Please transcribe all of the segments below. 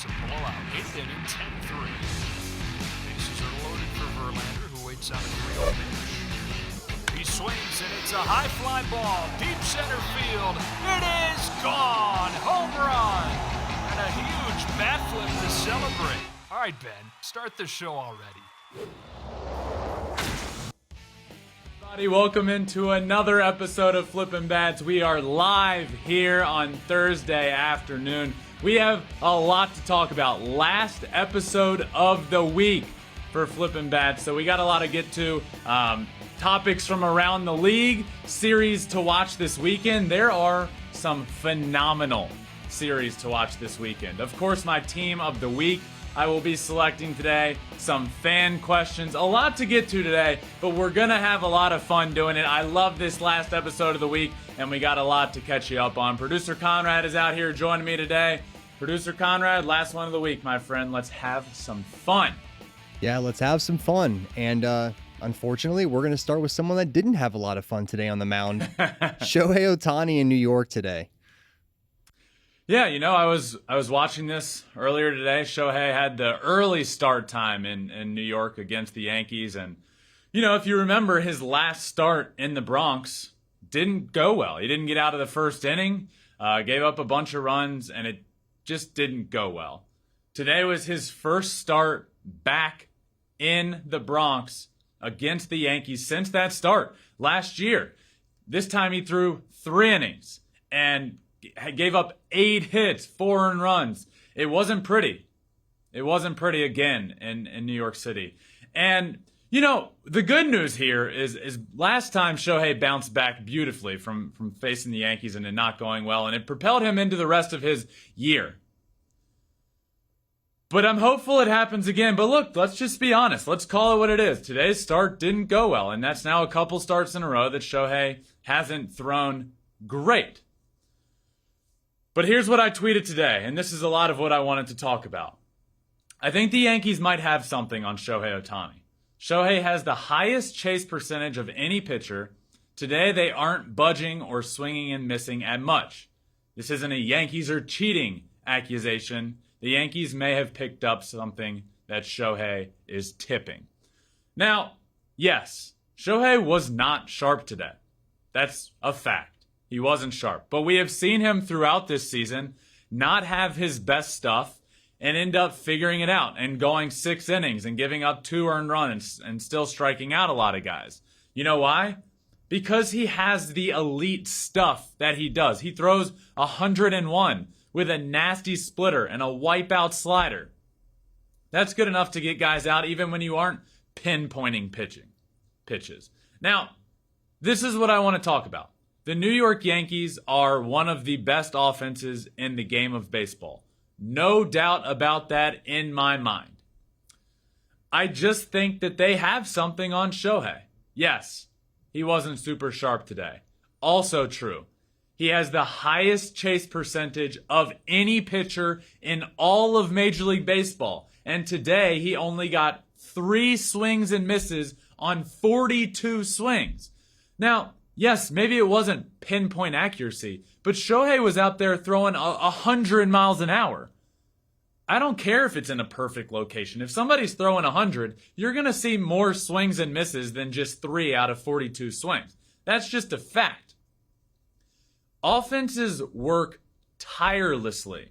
It's a blowout. 8th inning, 10-3. Bases are loaded for Verlander, who waits on a 3-0 pitch. He swings, and it's a high fly ball. Deep center field. It is gone. Home run. And a huge bat flip to celebrate. All right, Ben, start the show already. Welcome into another episode of Flippin Bats. We are live here on Thursday afternoon. We have a lot to talk about. Last episode of the week for Flippin Bats, so we got a lot to get to. Topics from around the league, series to watch this weekend. There are some phenomenal series to watch this weekend. Of course, my team of the week I will be selecting today, some fan questions, a lot to get to today, but we're going to have a lot of fun doing it. I love this last episode of the week, and we got a lot to catch you up on. Producer Conrad is out here joining me today. Producer Conrad, last one of the week, my friend. Let's have some fun. Yeah, let's have some fun. And unfortunately, we're going to start with someone that didn't have a lot of fun today on the mound. Shohei Ohtani in New York today. Yeah, you know, I was watching this earlier today. Shohei had the early start time in New York against the Yankees. And, you know, if you remember, his last start in the Bronx didn't go well. He didn't get out of the first inning, gave up a bunch of runs, and it just didn't go well. Today was his first start back in the Bronx against the Yankees since that start last year. This time he threw 3 innings and gave up 8 hits, 4 earned runs. It wasn't pretty. It wasn't pretty again in New York City. And, you know, the good news here is last time Shohei bounced back beautifully from facing the Yankees and it not going well, and it propelled him into the rest of his year. But I'm hopeful it happens again. But look, let's just be honest. Let's call it what it is. Today's start didn't go well, and that's now a couple starts in a row that Shohei hasn't thrown great. But here's what I tweeted today, and this is a lot of what I wanted to talk about. I think the Yankees might have something on Shohei Ohtani. Shohei has the highest chase percentage of any pitcher. Today, they aren't budging or swinging and missing at much. This isn't a Yankees are cheating accusation. The Yankees may have picked up something that Shohei is tipping. Now, yes, Shohei was not sharp today. That's a fact. He wasn't sharp. But we have seen him throughout this season not have his best stuff and end up figuring it out and going 6 innings and giving up 2 earned runs and still striking out a lot of guys. You know why? Because he has the elite stuff that he does. He throws 101 with a nasty splitter and a wipeout slider. That's good enough to get guys out even when you aren't pinpointing pitches. Now, this is what I want to talk about. The New York Yankees are one of the best offenses in the game of baseball. No doubt about that in my mind. I just think that they have something on Shohei. Yes, he wasn't super sharp today. Also true. He has the highest chase percentage of any pitcher in all of Major League Baseball. And today he only got 3 swings and misses on 42 swings. Now, yes, maybe it wasn't pinpoint accuracy, but Shohei was out there throwing 100 miles an hour. I don't care if it's in a perfect location. If somebody's throwing 100, you're going to see more swings and misses than just 3 out of 42 swings. That's just a fact. Offenses work tirelessly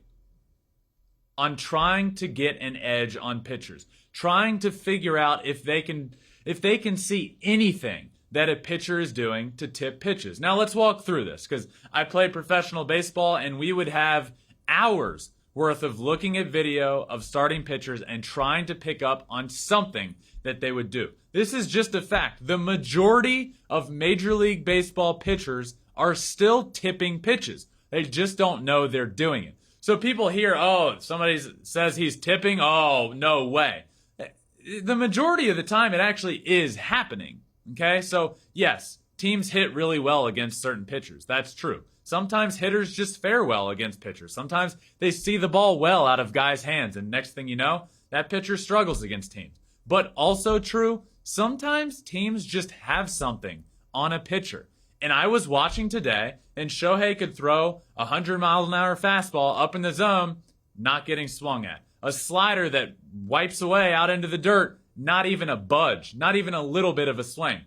on trying to get an edge on pitchers, trying to figure out if they can see anything that a pitcher is doing to tip pitches. Now let's walk through this because I played professional baseball and we would have hours worth of looking at video of starting pitchers and trying to pick up on something that they would do. This is just a fact. The majority of Major League Baseball pitchers are still tipping pitches. They just don't know they're doing it. So people hear, oh, somebody says he's tipping. Oh, no way. The majority of the time it actually is happening. Okay, so yes, teams hit really well against certain pitchers. That's true. Sometimes hitters just fare well against pitchers. Sometimes they see the ball well out of guys' hands, and next thing you know, that pitcher struggles against teams. But also true, sometimes teams just have something on a pitcher. And I was watching today, and Shohei could throw a 100-mile-an-hour fastball up in the zone, not getting swung at. A slider that wipes away out into the dirt, not even a budge, not even a little bit of a swing.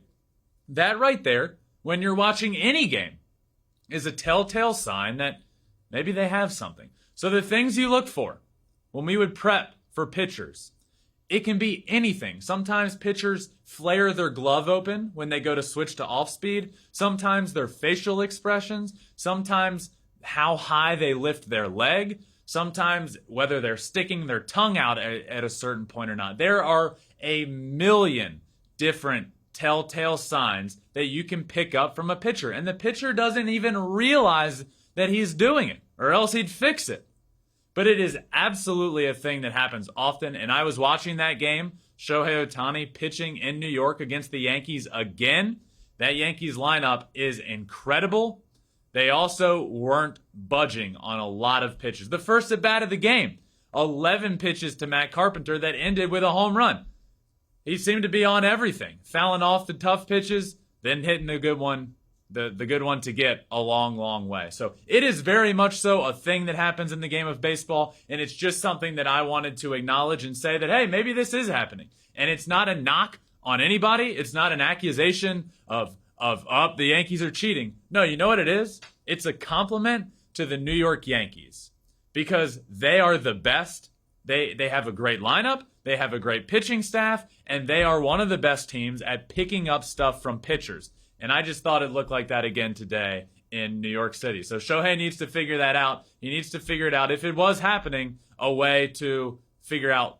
That right there, when you're watching any game, is a telltale sign that maybe they have something. So the things you look for when we would prep for pitchers, it can be anything. Sometimes pitchers flare their glove open when they go to switch to off speed. Sometimes their facial expressions. Sometimes how high they lift their leg. Sometimes whether they're sticking their tongue out at a certain point or not. There are a million different telltale signs that you can pick up from a pitcher. And the pitcher doesn't even realize that he's doing it, or else he'd fix it. But it is absolutely a thing that happens often. And I was watching that game, Shohei Ohtani pitching in New York against the Yankees again. That Yankees lineup is incredible. They also weren't budging on a lot of pitches. The first at bat of the game, 11 pitches to Matt Carpenter that ended with a home run. He seemed to be on everything, fouling off the tough pitches, then hitting a good one, the good one to get a long, long way. So it is very much so a thing that happens in the game of baseball, and it's just something that I wanted to acknowledge and say that, hey, maybe this is happening. And it's not a knock on anybody. It's not an accusation of the Yankees are cheating. No, you know what it is? It's a compliment to the New York Yankees because they are the best. They have a great lineup. They have a great pitching staff, and they are one of the best teams at picking up stuff from pitchers. And I just thought it looked like that again today in New York City. So Shohei needs to figure that out. He needs to figure it out, if it was happening, a way to figure out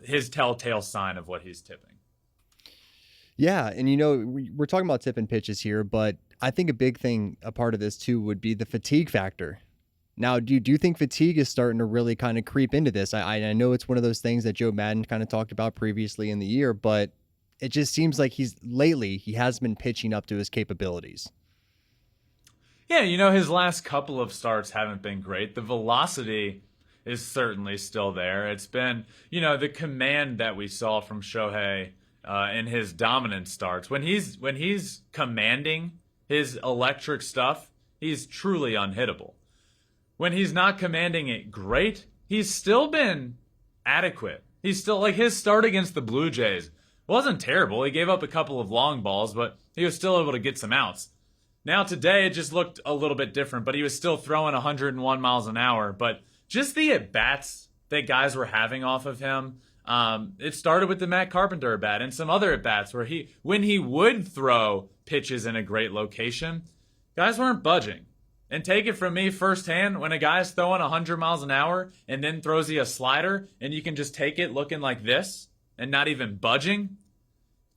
his telltale sign of what he's tipping. Yeah, and we're talking about tipping pitches here, but I think a big thing, a part of this too, would be the fatigue factor. Now, do you think fatigue is starting to really kind of creep into this? I know it's one of those things that Joe Madden kind of talked about previously in the year, but it just seems like he has been pitching up to his capabilities. Yeah, his last couple of starts haven't been great. The velocity is certainly still there. It's been, the command that we saw from Shohei in his dominant starts. When he's commanding his electric stuff, he's truly unhittable. When he's not commanding it great, he's still been adequate. He's still, like, his start against the Blue Jays wasn't terrible. He gave up a couple of long balls, but he was still able to get some outs. Now today, it just looked a little bit different, but he was still throwing 101 miles an hour. But just the at-bats that guys were having off of him, it started with the Matt Carpenter at-bat and some other at-bats where when he would throw pitches in a great location, guys weren't budging. And take it from me firsthand, when a guy's throwing 100 miles an hour and then throws you a slider and you can just take it looking like this and not even budging,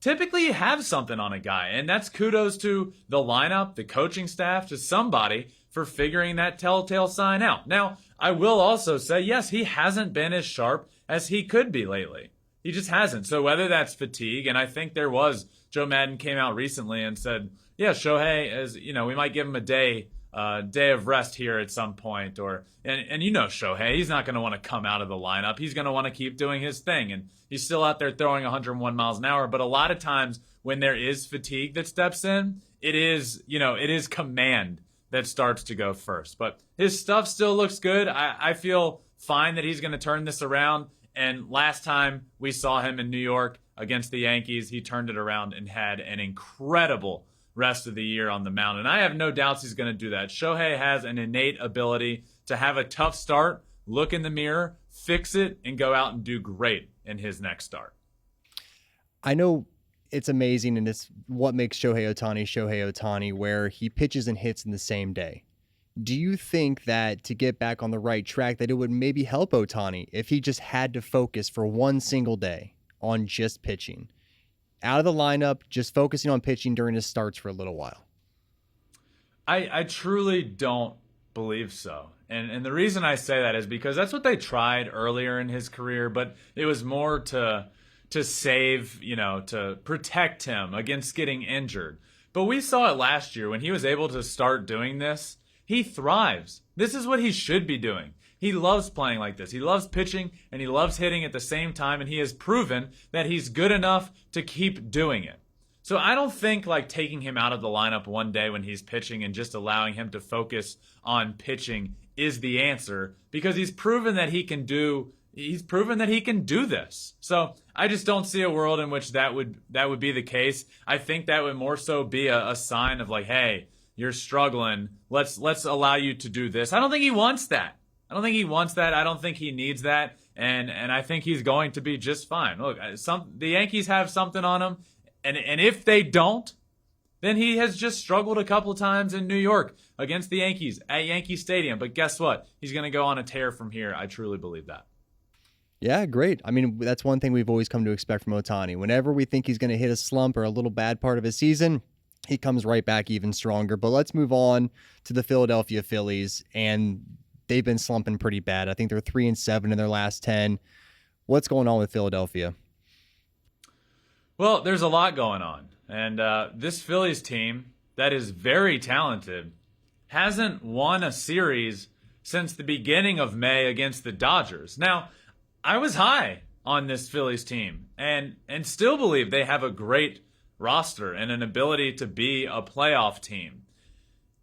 typically you have something on a guy. And that's kudos to the lineup, the coaching staff, to somebody for figuring that telltale sign out. Now, I will also say, yes, he hasn't been as sharp as he could be lately. He just hasn't. So whether that's fatigue, and I think Joe Madden came out recently and said, yeah, Shohei, we might give him a day of rest here at some point, and Shohei, he's not going to want to come out of the lineup. He's going to want to keep doing his thing, and he's still out there throwing 101 miles an hour. But a lot of times when there is fatigue that steps in, it is command that starts to go first. But his stuff still looks good. I feel fine that he's going to turn this around. And last time we saw him in New York against the Yankees, he turned it around and had an incredible rest of the year on the mound. And I have no doubts he's going to do that. Shohei has an innate ability to have a tough start, look in the mirror, fix it, and go out and do great in his next start. I know it's amazing, and it's what makes Shohei Ohtani, where he pitches and hits in the same day. Do you think that to get back on the right track, that it would maybe help Ohtani if he just had to focus for one single day on just pitching? Out of the lineup, just focusing on pitching during his starts for a little while? I truly don't believe so. And the reason I say that is because that's what they tried earlier in his career, but it was more to save, to protect him against getting injured. But we saw it last year when he was able to start doing this. He thrives. This is what he should be doing. He loves playing like this. He loves pitching and he loves hitting at the same time, and he has proven that he's good enough to keep doing it. So I don't think taking him out of the lineup one day when he's pitching and just allowing him to focus on pitching is the answer because he's proven that he can do this. So I just don't see a world in which that would be the case. I think that would more so be a sign of like, hey, you're struggling. Let's allow you to do this. I don't think he wants that. I don't think he needs that. And I think he's going to be just fine. Look, the Yankees have something on him. And if they don't, then he has just struggled a couple times in New York against the Yankees at Yankee Stadium. But guess what? He's going to go on a tear from here. I truly believe that. Yeah, great. I mean, that's one thing we've always come to expect from Ohtani. Whenever we think he's going to hit a slump or a little bad part of his season, he comes right back even stronger. But let's move on to the Philadelphia Phillies, and they've been slumping pretty bad. I think they're 3-7 in their last 10. What's going on with Philadelphia? Well, there's a lot going on. And this Phillies team that is very talented hasn't won a series since the beginning of May against the Dodgers. Now, I was high on this Phillies team and still believe they have a great roster and an ability to be a playoff team.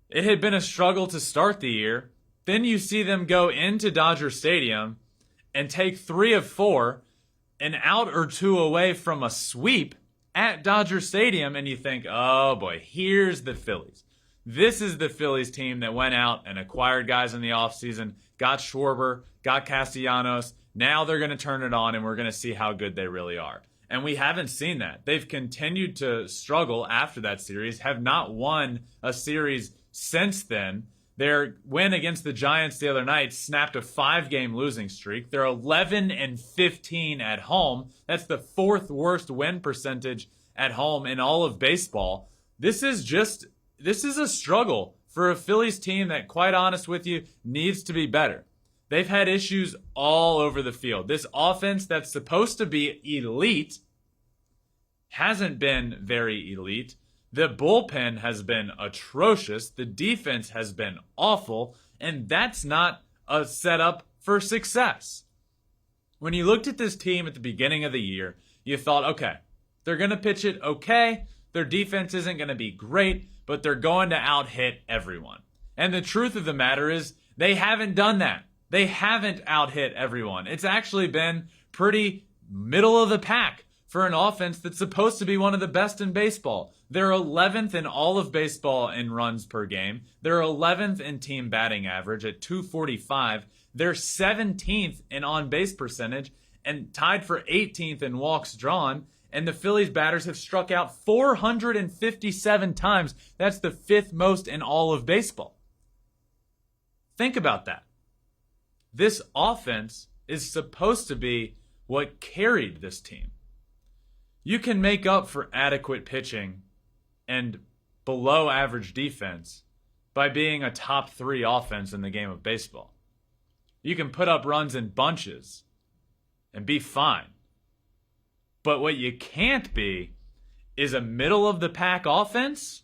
It had been a struggle to start the year. Then you see them go into Dodger Stadium and take 3 of 4, an out or 2 away from a sweep at Dodger Stadium, and you think, oh boy, here's the Phillies. This is the Phillies team that went out and acquired guys in the offseason, got Schwarber, got Castellanos. Now they're going to turn it on, and we're going to see how good they really are. And we haven't seen that. They've continued to struggle after that series, have not won a series since then. Their win against the Giants the other night snapped a 5-game losing streak. They're 11-15 at home. That's the 4th worst win percentage at home in all of baseball. This is a struggle for a Phillies team that, quite honest with you, needs to be better. They've had issues all over the field. This offense that's supposed to be elite hasn't been very elite. The bullpen has been atrocious. The defense has been awful. And that's not a setup for success. When you looked at this team at the beginning of the year, you thought, okay, they're going to pitch it okay. Their defense isn't going to be great, but they're going to out-hit everyone. And the truth of the matter is they haven't done that. They haven't out-hit everyone. It's actually been pretty middle of the pack for an offense that's supposed to be one of the best in baseball. They're 11th in all of baseball in runs per game. They're 11th in team batting average at 245. They're 17th in on-base percentage and tied for 18th in walks drawn. And the Phillies batters have struck out 457 times. That's the 5th most in all of baseball. Think about that. This offense is supposed to be what carried this team. You can make up for adequate pitching and below average defense by being a top 3 offense in the game of baseball. You can put up runs in bunches and be fine. But what you can't be is a middle of the pack offense,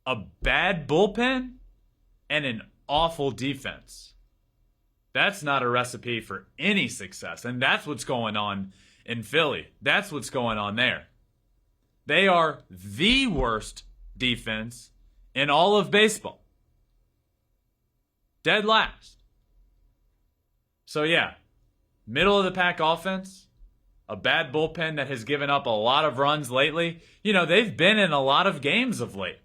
a bad bullpen, and an awful defense. That's not a recipe for any success. And that's what's going on in Philly. That's what's going on there. They are the worst defense in all of baseball. Dead last. So yeah, middle of the pack offense, a bad bullpen that has given up a lot of runs lately. You know, they've been in a lot of games of late.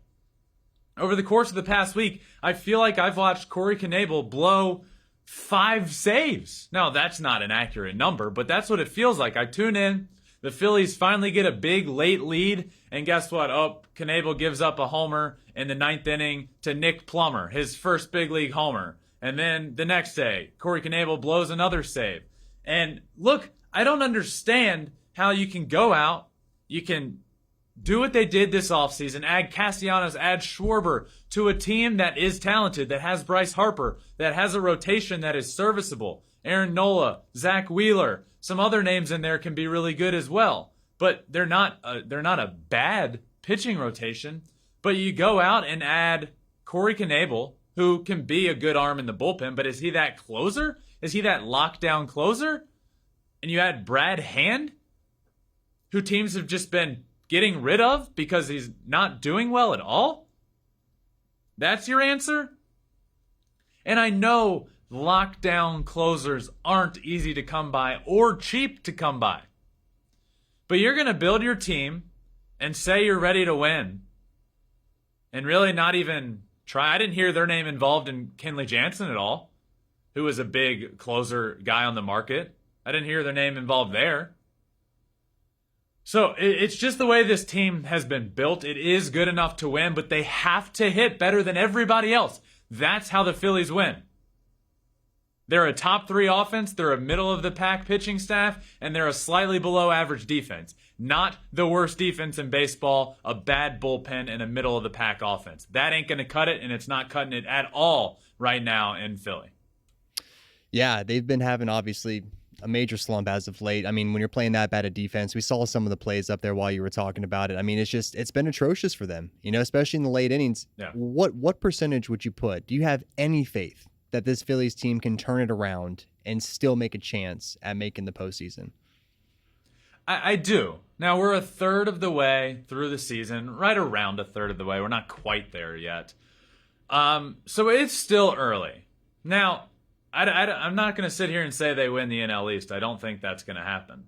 Over the course of the past week, I feel like I've watched Corey Knebel blow 5 saves. Now, that's not an accurate number, but that's what it feels like. I tune in, the Phillies finally get a big late lead, and guess what? Oh, Knebel gives up a homer in the 9th inning to Nick Plummer, his first big league homer. And then the next day, Corey Knebel blows another save. And look, I don't understand how you can go out, you can do what they did this offseason, add Castellanos, add Schwarber to a team that is talented, that has Bryce Harper, that has a rotation that is serviceable. Aaron Nola, Zach Wheeler, some other names in there can be really good as well. But they're not a bad pitching rotation. But you go out and add Corey Knebel, who can be a good arm in the bullpen, but is he that closer? Is he that lockdown closer? And you add Brad Hand, who teams have just been getting rid of because he's not doing well at all? That's your answer? And I know lockdown closers aren't easy to come by or cheap to come by. But you're going to build your team and say you're ready to win and really not even try. I didn't hear their name involved in Kenley Jansen at all, who was a big closer guy on the market. I didn't hear their name involved there. So it's just the way this team has been built. It is good enough to win, but they have to hit better than everybody else. That's how the Phillies win. They're a top 3 offense, they're a middle-of-the-pack pitching staff, and they're a slightly below-average defense. Not the worst defense in baseball, a bad bullpen, and a middle-of-the-pack offense. That ain't going to cut it, and it's not cutting it at all right now in Philly. Yeah, they've been having, obviously, a major slump as of late. I mean, when you're playing that bad a defense, we saw some of the plays up there while you were talking about it. I mean, it's been atrocious for them, especially in the late innings. Yeah. What percentage would you put? Do you have any faith that this Phillies team can turn it around and still make a chance at making the postseason? I do. Now, we're a third of the way through the season, right around a third of the way. We're not quite there yet. So it's still early. Now, I'm not going to sit here and say they win the NL East. I don't think that's going to happen.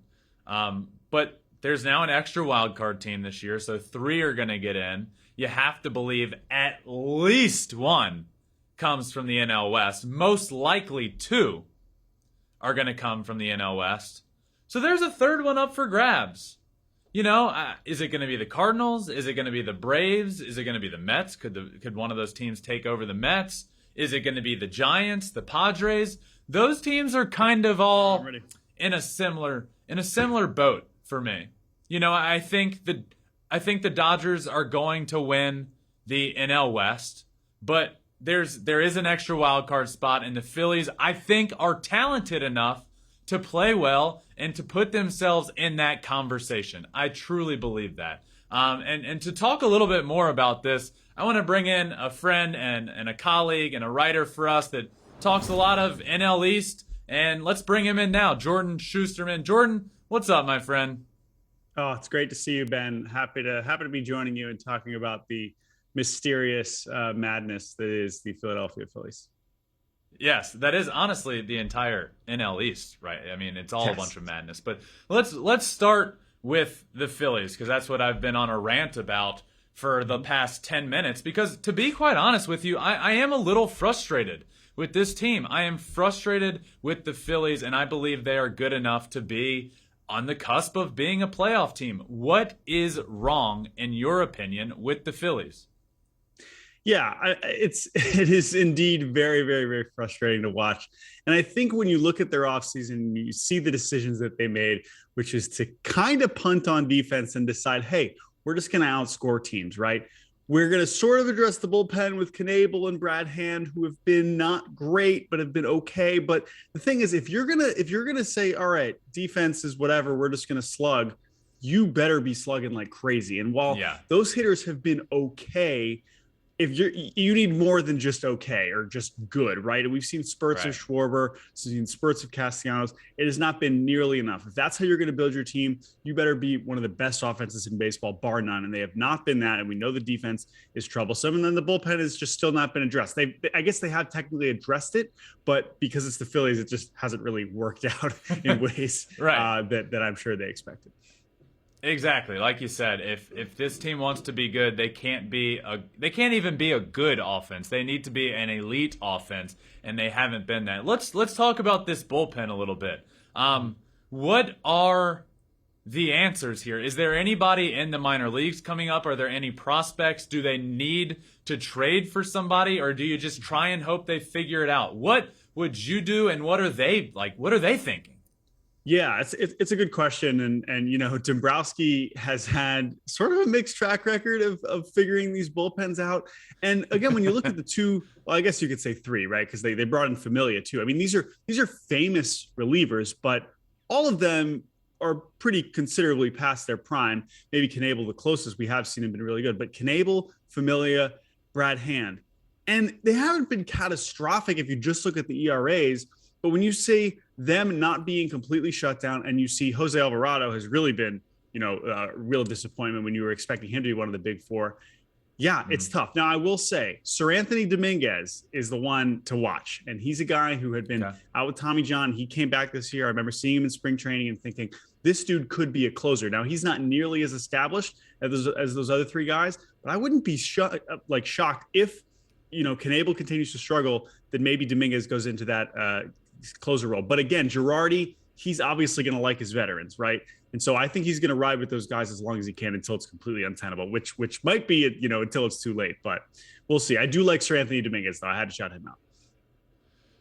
But there's now an extra wild card team this year, so 3 are going to get in. You have to believe at least 1 comes from the NL West. Most likely 2 are going to come from the NL West. So there's a third one up for grabs. Is it going to be the Cardinals? Is it going to be the Braves? Is it going to be the Mets? Could one of those teams take over the Mets? Is it going to be the Giants, the Padres? Those teams are kind of all in a similar boat for me. I think the Dodgers are going to win the NL West, but there is an extra wild card spot, and the Phillies, I think, are talented enough to play well and to put themselves in that conversation. I truly believe that. And to talk a little bit more about this, I want to bring in a friend and a colleague and a writer for us that talks a lot of NL East, and let's bring him in now, Jordan Shusterman. Jordan, what's up, my friend? Oh, it's great to see you, Ben. Happy to be joining you and talking about the mysterious madness that is the Philadelphia Phillies. Yes, that is honestly the entire NL East, right? I mean, it's all a bunch of madness. But let's start with the Phillies, because that's what I've been on a rant about for the past 10 minutes. Because to be quite honest with you, I am a little frustrated with this team. I am frustrated with the Phillies, and I believe they are good enough to be on the cusp of being a playoff team. What is wrong, in your opinion, with the Phillies? Yeah, it is indeed very, very, very frustrating to watch. And I think when you look at their offseason, you see the decisions that they made, which is to kind of punt on defense and decide, hey, we're just going to outscore teams, right? We're going to sort of address the bullpen with Knebel and Brad Hand, who have been not great, but have been okay. But the thing is, if you're gonna say, all right, defense is whatever, we're just going to slug, you better be slugging like crazy. And while those hitters have been okay, if you need more than just okay or just good, right? And we've seen spurts of Schwarber, seen spurts of Castellanos. It has not been nearly enough. If that's how you're going to build your team, you better be one of the best offenses in baseball, bar none. And they have not been that. And we know the defense is troublesome. And then the bullpen has just still not been addressed. I guess they have technically addressed it, but because it's the Phillies, it just hasn't really worked out in ways that I'm sure they expected. Exactly, like you said, if this team wants to be good, they can't even be a good offense. They need to be an elite offense, and they haven't been that. Let's talk about this bullpen a little bit. What are the answers here? Is there anybody in the minor leagues coming up? Are there any prospects? Do they need to trade for somebody, or do you just try and hope they figure it out? What would you do, and what are they like? What are they thinking? Yeah, it's a good question. And Dombrowski has had sort of a mixed track record of figuring these bullpens out. And again, when you look at the two, well, I guess you could say 3, right? Because they brought in Familia too. I mean, these are famous relievers, but all of them are pretty considerably past their prime. Maybe Knebel, the closest we have seen, him been really good. But Knebel, Familia, Brad Hand. And they haven't been catastrophic if you just look at the ERAs. But when you say them not being completely shut down, and you see Jose Alvarado has really been, a real disappointment when you were expecting him to be one of the big 4. Yeah, it's tough. Now, I will say, Sir Anthony Dominguez is the one to watch. And he's a guy who had been out with Tommy John. He came back this year. I remember seeing him in spring training and thinking, this dude could be a closer. Now, he's not nearly as established as those other three guys, but I wouldn't be shocked if, Knebel continues to struggle, that maybe Dominguez goes into that closer role. But again, Girardi, he's obviously going to like his veterans, right? And so I think he's going to ride with those guys as long as he can until it's completely untenable, which might be, until it's too late. But we'll see. I do like Sir Anthony Dominguez, though. I had to shout him out.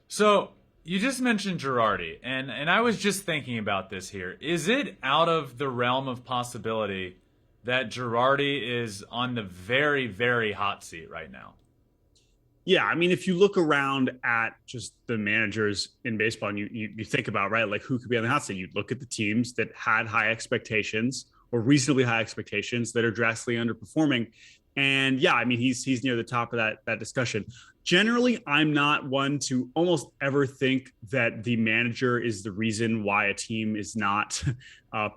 So you just mentioned Girardi, and I was just thinking about this here. Is it out of the realm of possibility that Girardi is on the very, very hot seat right now? Yeah, I mean, if you look around at just the managers in baseball and you think about, right, like who could be on the hot seat, you look at the teams that had high expectations or reasonably high expectations that are drastically underperforming. And yeah, I mean, he's near the top of that discussion. Generally, I'm not one to almost ever think that the manager is the reason why a team is not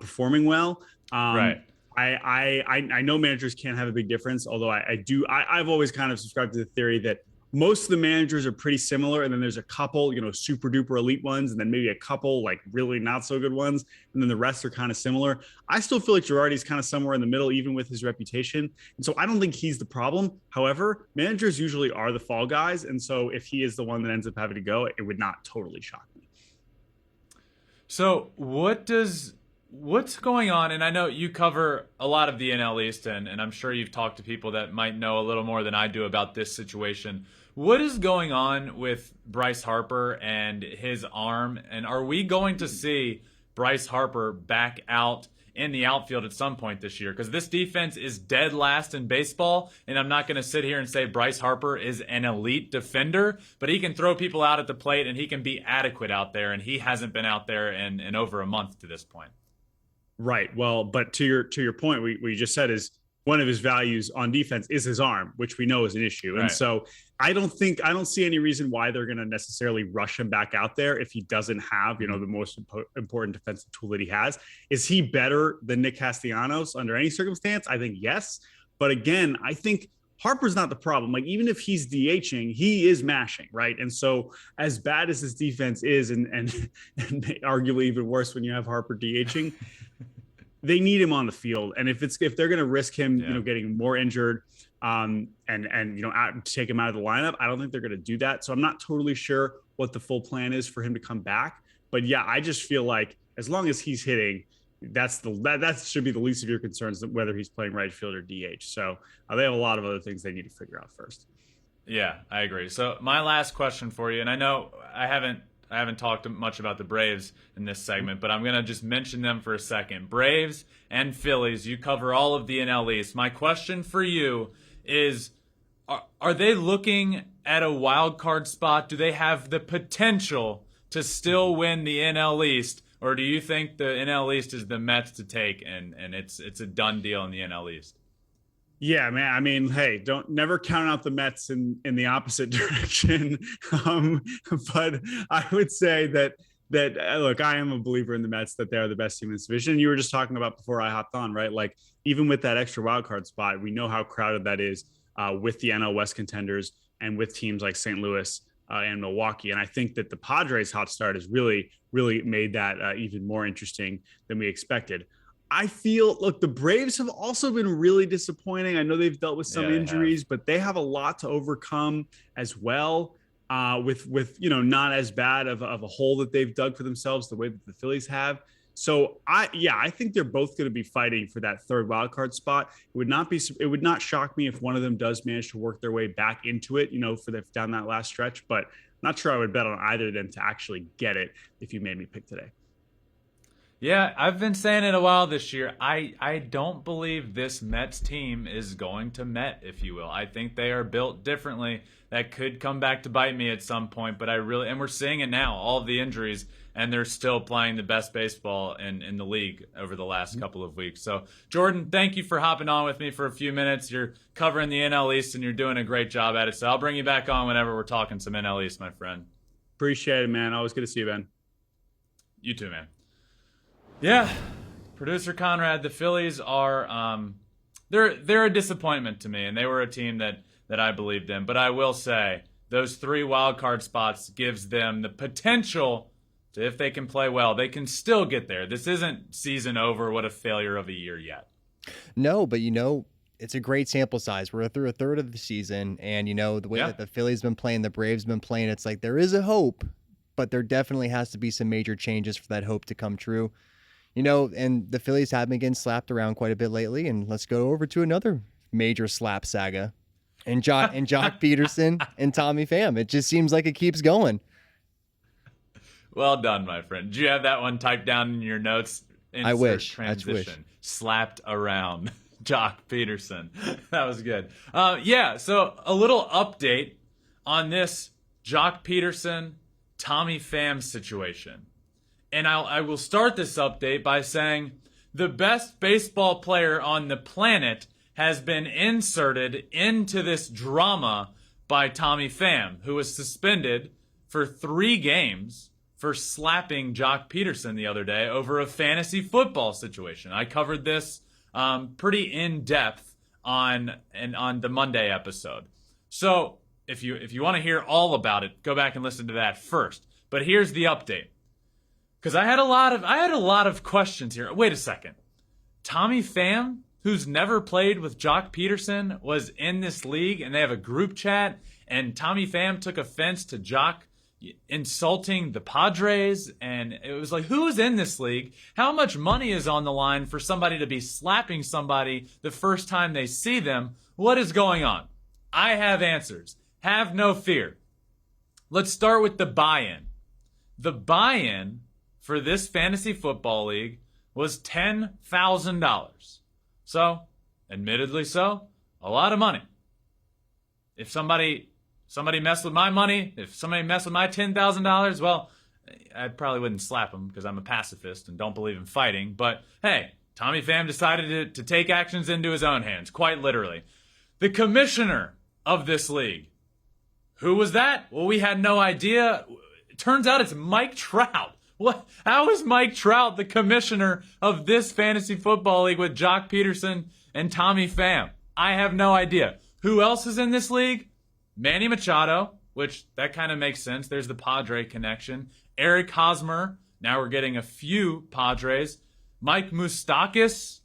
performing well. Right. I know managers can have a big difference, although I've always kind of subscribed to the theory that most of the managers are pretty similar. And then there's a couple, super duper elite ones, and then maybe a couple like really not so good ones. And then the rest are kind of similar. I still feel like Girardi's kind of somewhere in the middle, even with his reputation. And so I don't think he's the problem. However, managers usually are the fall guys. And so if he is the one that ends up having to go, it would not totally shock me. So what's going on? And I know you cover a lot of the NL East, and I'm sure you've talked to people that might know a little more than I do about this situation. What is going on with Bryce Harper and his arm? And are we going to see Bryce Harper back out in the outfield at some point this year? Because this defense is dead last in baseball, and I'm not going to sit here and say Bryce Harper is an elite defender, but he can throw people out at the plate, and he can be adequate out there, and he hasn't been out there in over a month to this point. Right. Well, but to your point, what you just said is one of his values on defense is his arm, which we know is an issue. Right. And so I don't see any reason why they're going to necessarily rush him back out there if he doesn't have, the most important defensive tool that he has. Is he better than Nick Castellanos under any circumstance? I think yes. But again, I think Harper's not the problem. Like, even if he's DHing, he is mashing, right? And so as bad as his defense is, and arguably even worse when you have Harper DHing, they need him on the field. And if they're going to risk him, getting more injured, and take him out of the lineup, I don't think they're going to do that. So I'm not totally sure what the full plan is for him to come back. But yeah, I just feel like as long as he's hitting, that should be the least of your concerns, whether he's playing right field or DH. So they have a lot of other things they need to figure out first. Yeah, I agree. So my last question for you, and I know I haven't talked much about the Braves in this segment, but I'm going to just mention them for a second. Braves and Phillies, you cover all of the NL East. My question for you is, are they looking at a wild card spot? Do they have the potential to still win the NL East? Or do you think the NL East is the Mets to take, and it's a done deal in the NL East? Yeah, man. I mean, hey, never count out the Mets in the opposite direction. But I would say that look, I am a believer in the Mets, that they're the best team in this division. You were just talking about before I hopped on, right? Like, even with that extra wild card spot, we know how crowded that is with the NL West contenders and with teams like St. Louis and Milwaukee. And I think that the Padres' hot start has really, really made that even more interesting than we expected. I feel, look, the Braves have also been really disappointing. I know they've dealt with some injuries, but they have a lot to overcome as well, with not as bad of a hole that they've dug for themselves the way that the Phillies have. So I think they're both going to be fighting for that third wild card spot. It would not shock me if one of them does manage to work their way back into it, down that last stretch. But I'm not sure I would bet on either of them to actually get it if you made me pick today. Yeah, I've been saying it a while this year. I don't believe this Mets team is going to Met, if you will. I think they are built differently. That could come back to bite me at some point, but and we're seeing it now, all of the injuries, and they're still playing the best baseball in the league over the last couple of weeks. So, Jordan, thank you for hopping on with me for a few minutes. You're covering the NL East, and you're doing a great job at it. So I'll bring you back on whenever we're talking some NL East, my friend. Appreciate it, man. Always good to see you, Ben. You too, man. Yeah, Producer Conrad, the Phillies are they're a disappointment to me, and they were a team that I believed in. But I will say those 3 wild card spots gives them the potential to, if they can play well, they can still get there. This isn't season over. What a failure of a year yet. No, but it's a great sample size. We're through a third of the season, and the way that the Phillies been playing, the Braves been playing, it's like there is a hope, but there definitely has to be some major changes for that hope to come true. And the Phillies have been getting slapped around quite a bit lately, and let's go over to another major slap saga. And Joc Pederson and Tommy Pham. It just seems like it keeps going. Well done, my friend. Did you have that one typed down in your notes? I wish. Transition. Slapped around. Joc Pederson. That was good. So a little update on this Joc Pederson, Tommy Pham situation. And I will start this update by saying the best baseball player on the planet has been inserted into this drama by Tommy Pham, who was suspended for 3 games for slapping Joc Pederson the other day over a fantasy football situation. I covered this pretty in depth on the Monday episode. So if you want to hear all about it, go back and listen to that first. But here's the update, because I had a lot of questions here. Wait a second, Tommy Pham, who's never played with Joc Pederson, was in this league, and they have a group chat, and Tommy Pham took offense to Joc insulting the Padres, and it was like, who's in this league? How much money is on the line for somebody to be slapping somebody the first time they see them? What is going on? I have answers. Have no fear. Let's start with the buy-in. The buy-in for this fantasy football league was $10,000. So, admittedly so, a lot of money. If somebody messed with my money, if somebody messed with my $10,000, well, I probably wouldn't slap them because I'm a pacifist and don't believe in fighting. But hey, Tommy Pham decided to take actions into his own hands, quite literally. The commissioner of this league, who was that? Well, we had no idea. It turns out it's Mike Trout. What? How is Mike Trout the commissioner of this fantasy football league with Joc Pederson and Tommy Pham? I have no idea. Who else is in this league? Manny Machado, which that kind of makes sense. There's the Padre connection. Eric Hosmer. Now we're getting a few Padres. Mike Moustakas.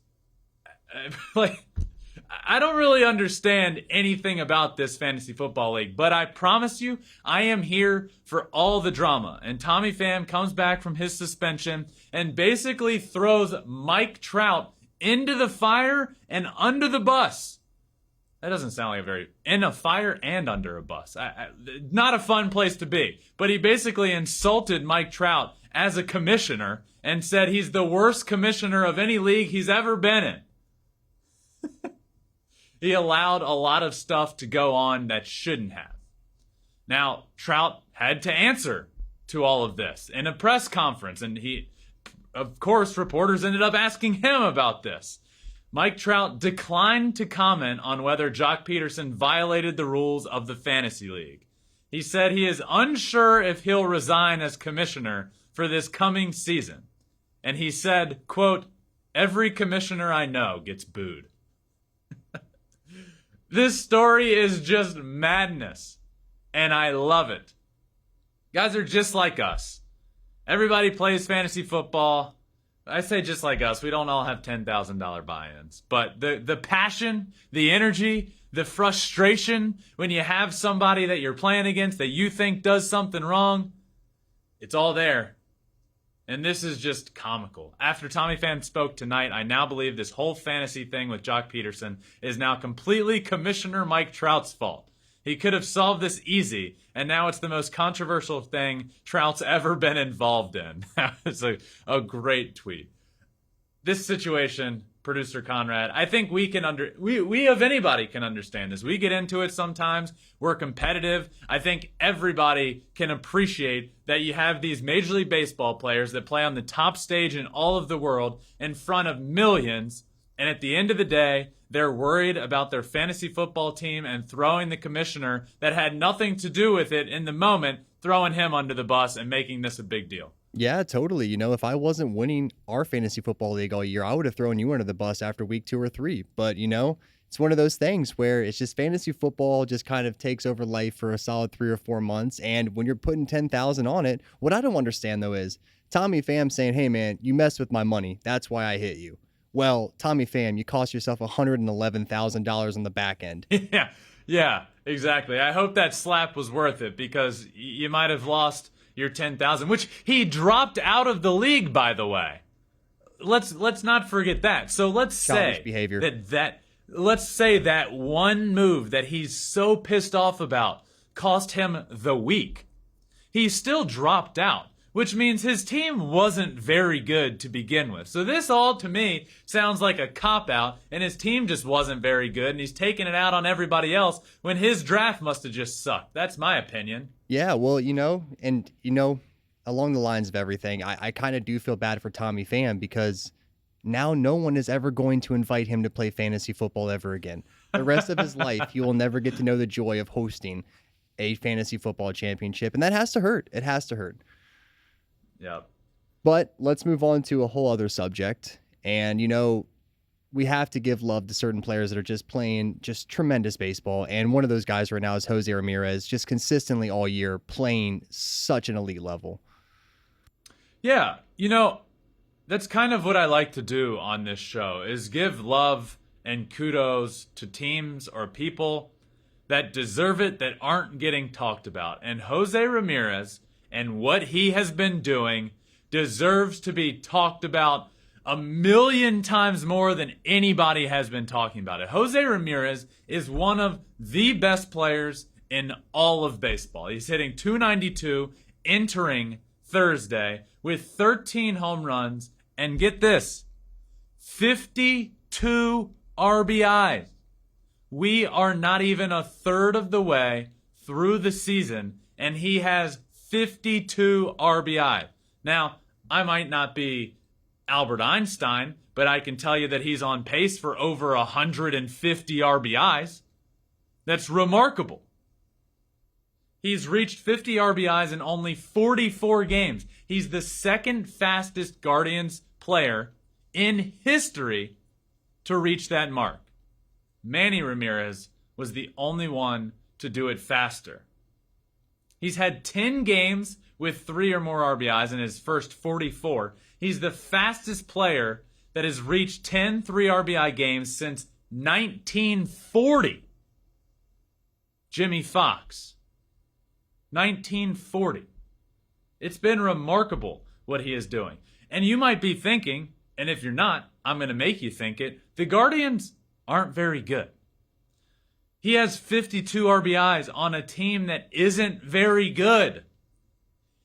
I don't really understand anything about this fantasy football league, but I promise you, I am here for all the drama. And Tommy Pham comes back from his suspension and basically throws Mike Trout into the fire and under the bus. That doesn't sound like in a fire and under a bus. Not a fun place to be. But he basically insulted Mike Trout as a commissioner and said he's the worst commissioner of any league he's ever been in. He allowed a lot of stuff to go on that shouldn't have. Now, Trout had to answer to all of this in a press conference, and of course, reporters ended up asking him about this. Mike Trout declined to comment on whether Joc Pederson violated the rules of the fantasy league. He said he is unsure if he'll resign as commissioner for this coming season. And he said, quote, "Every commissioner I know gets booed." This story is just madness, and I love it. Guys are just like us. Everybody plays fantasy football. I say just like us. We don't all have $10,000 buy-ins. But the passion, the energy, the frustration when you have somebody that you're playing against that you think does something wrong, it's all there. And this is just comical. After Tommy Pham spoke tonight, I now believe this whole fantasy thing with Joc Pederson is now completely Commissioner Mike Trout's fault. He could have solved this easy, and now it's the most controversial thing Trout's ever been involved in. That was a great tweet. This situation, Producer Conrad, I think we of anybody can understand this. We get into it sometimes. We're competitive. I think everybody can appreciate that you have these Major League Baseball players that play on the top stage in all of the world in front of millions, and at the end of the day, they're worried about their fantasy football team and throwing the commissioner that had nothing to do with it in the moment, throwing him under the bus and making this a big deal. Yeah, totally. If I wasn't winning our fantasy football league all year, I would have thrown you under the bus after week 2 or 3. But, it's one of those things where it's just fantasy football just kind of takes over life for a solid 3 or 4 months. And when you're putting 10,000 on it, what I don't understand though is Tommy Pham saying, "Hey man, you messed with my money. That's why I hit you." Well, Tommy Pham, you cost yourself $111,000 on the back end. Yeah, exactly. I hope that slap was worth it because you might have lost your 10,000, which he dropped out of the league, by the way. Let's not forget that. So let's Childish say behavior. let's say that one move that he's so pissed off about cost him the week. He still dropped out, which means his team wasn't very good to begin with. So this all, to me, sounds like a cop-out, and his team just wasn't very good, and he's taking it out on everybody else when his draft must have just sucked. That's my opinion. Yeah, well, along the lines of everything, I kind of do feel bad for Tommy Pham because now no one is ever going to invite him to play fantasy football ever again. The rest of his life, he will never get to know the joy of hosting a fantasy football championship, and that has to hurt. It has to hurt. Yeah. But let's move on to a whole other subject. And, we have to give love to certain players that are just playing just tremendous baseball. And one of those guys right now is Jose Ramirez, just consistently all year playing such an elite level. Yeah, that's kind of what I like to do on this show is give love and kudos to teams or people that deserve it that aren't getting talked about. And Jose Ramirez and what he has been doing deserves to be talked about 1,000,000 times more than anybody has been talking about it. Jose Ramirez is one of the best players in all of baseball. He's hitting .292 entering Thursday with 13 home runs and get this, 52 RBIs. We are not even a third of the way through the season and he has 52 RBI. Now, I might not be Albert Einstein, but I can tell you that he's on pace for over 150 RBIs. That's remarkable. He's reached 50 RBIs in only 44 games. He's the second fastest Guardians player in history to reach that mark. Manny Ramirez was the only one to do it faster. He's had 10 games with 3 or more RBIs in his first 44. He's the fastest player that has reached 10 3 RBI games since 1940. Jimmy Fox. 1940. It's been remarkable what he is doing. And you might be thinking, and if you're not, I'm going to make you think it, the Guardians aren't very good. He has 52 RBIs on a team that isn't very good.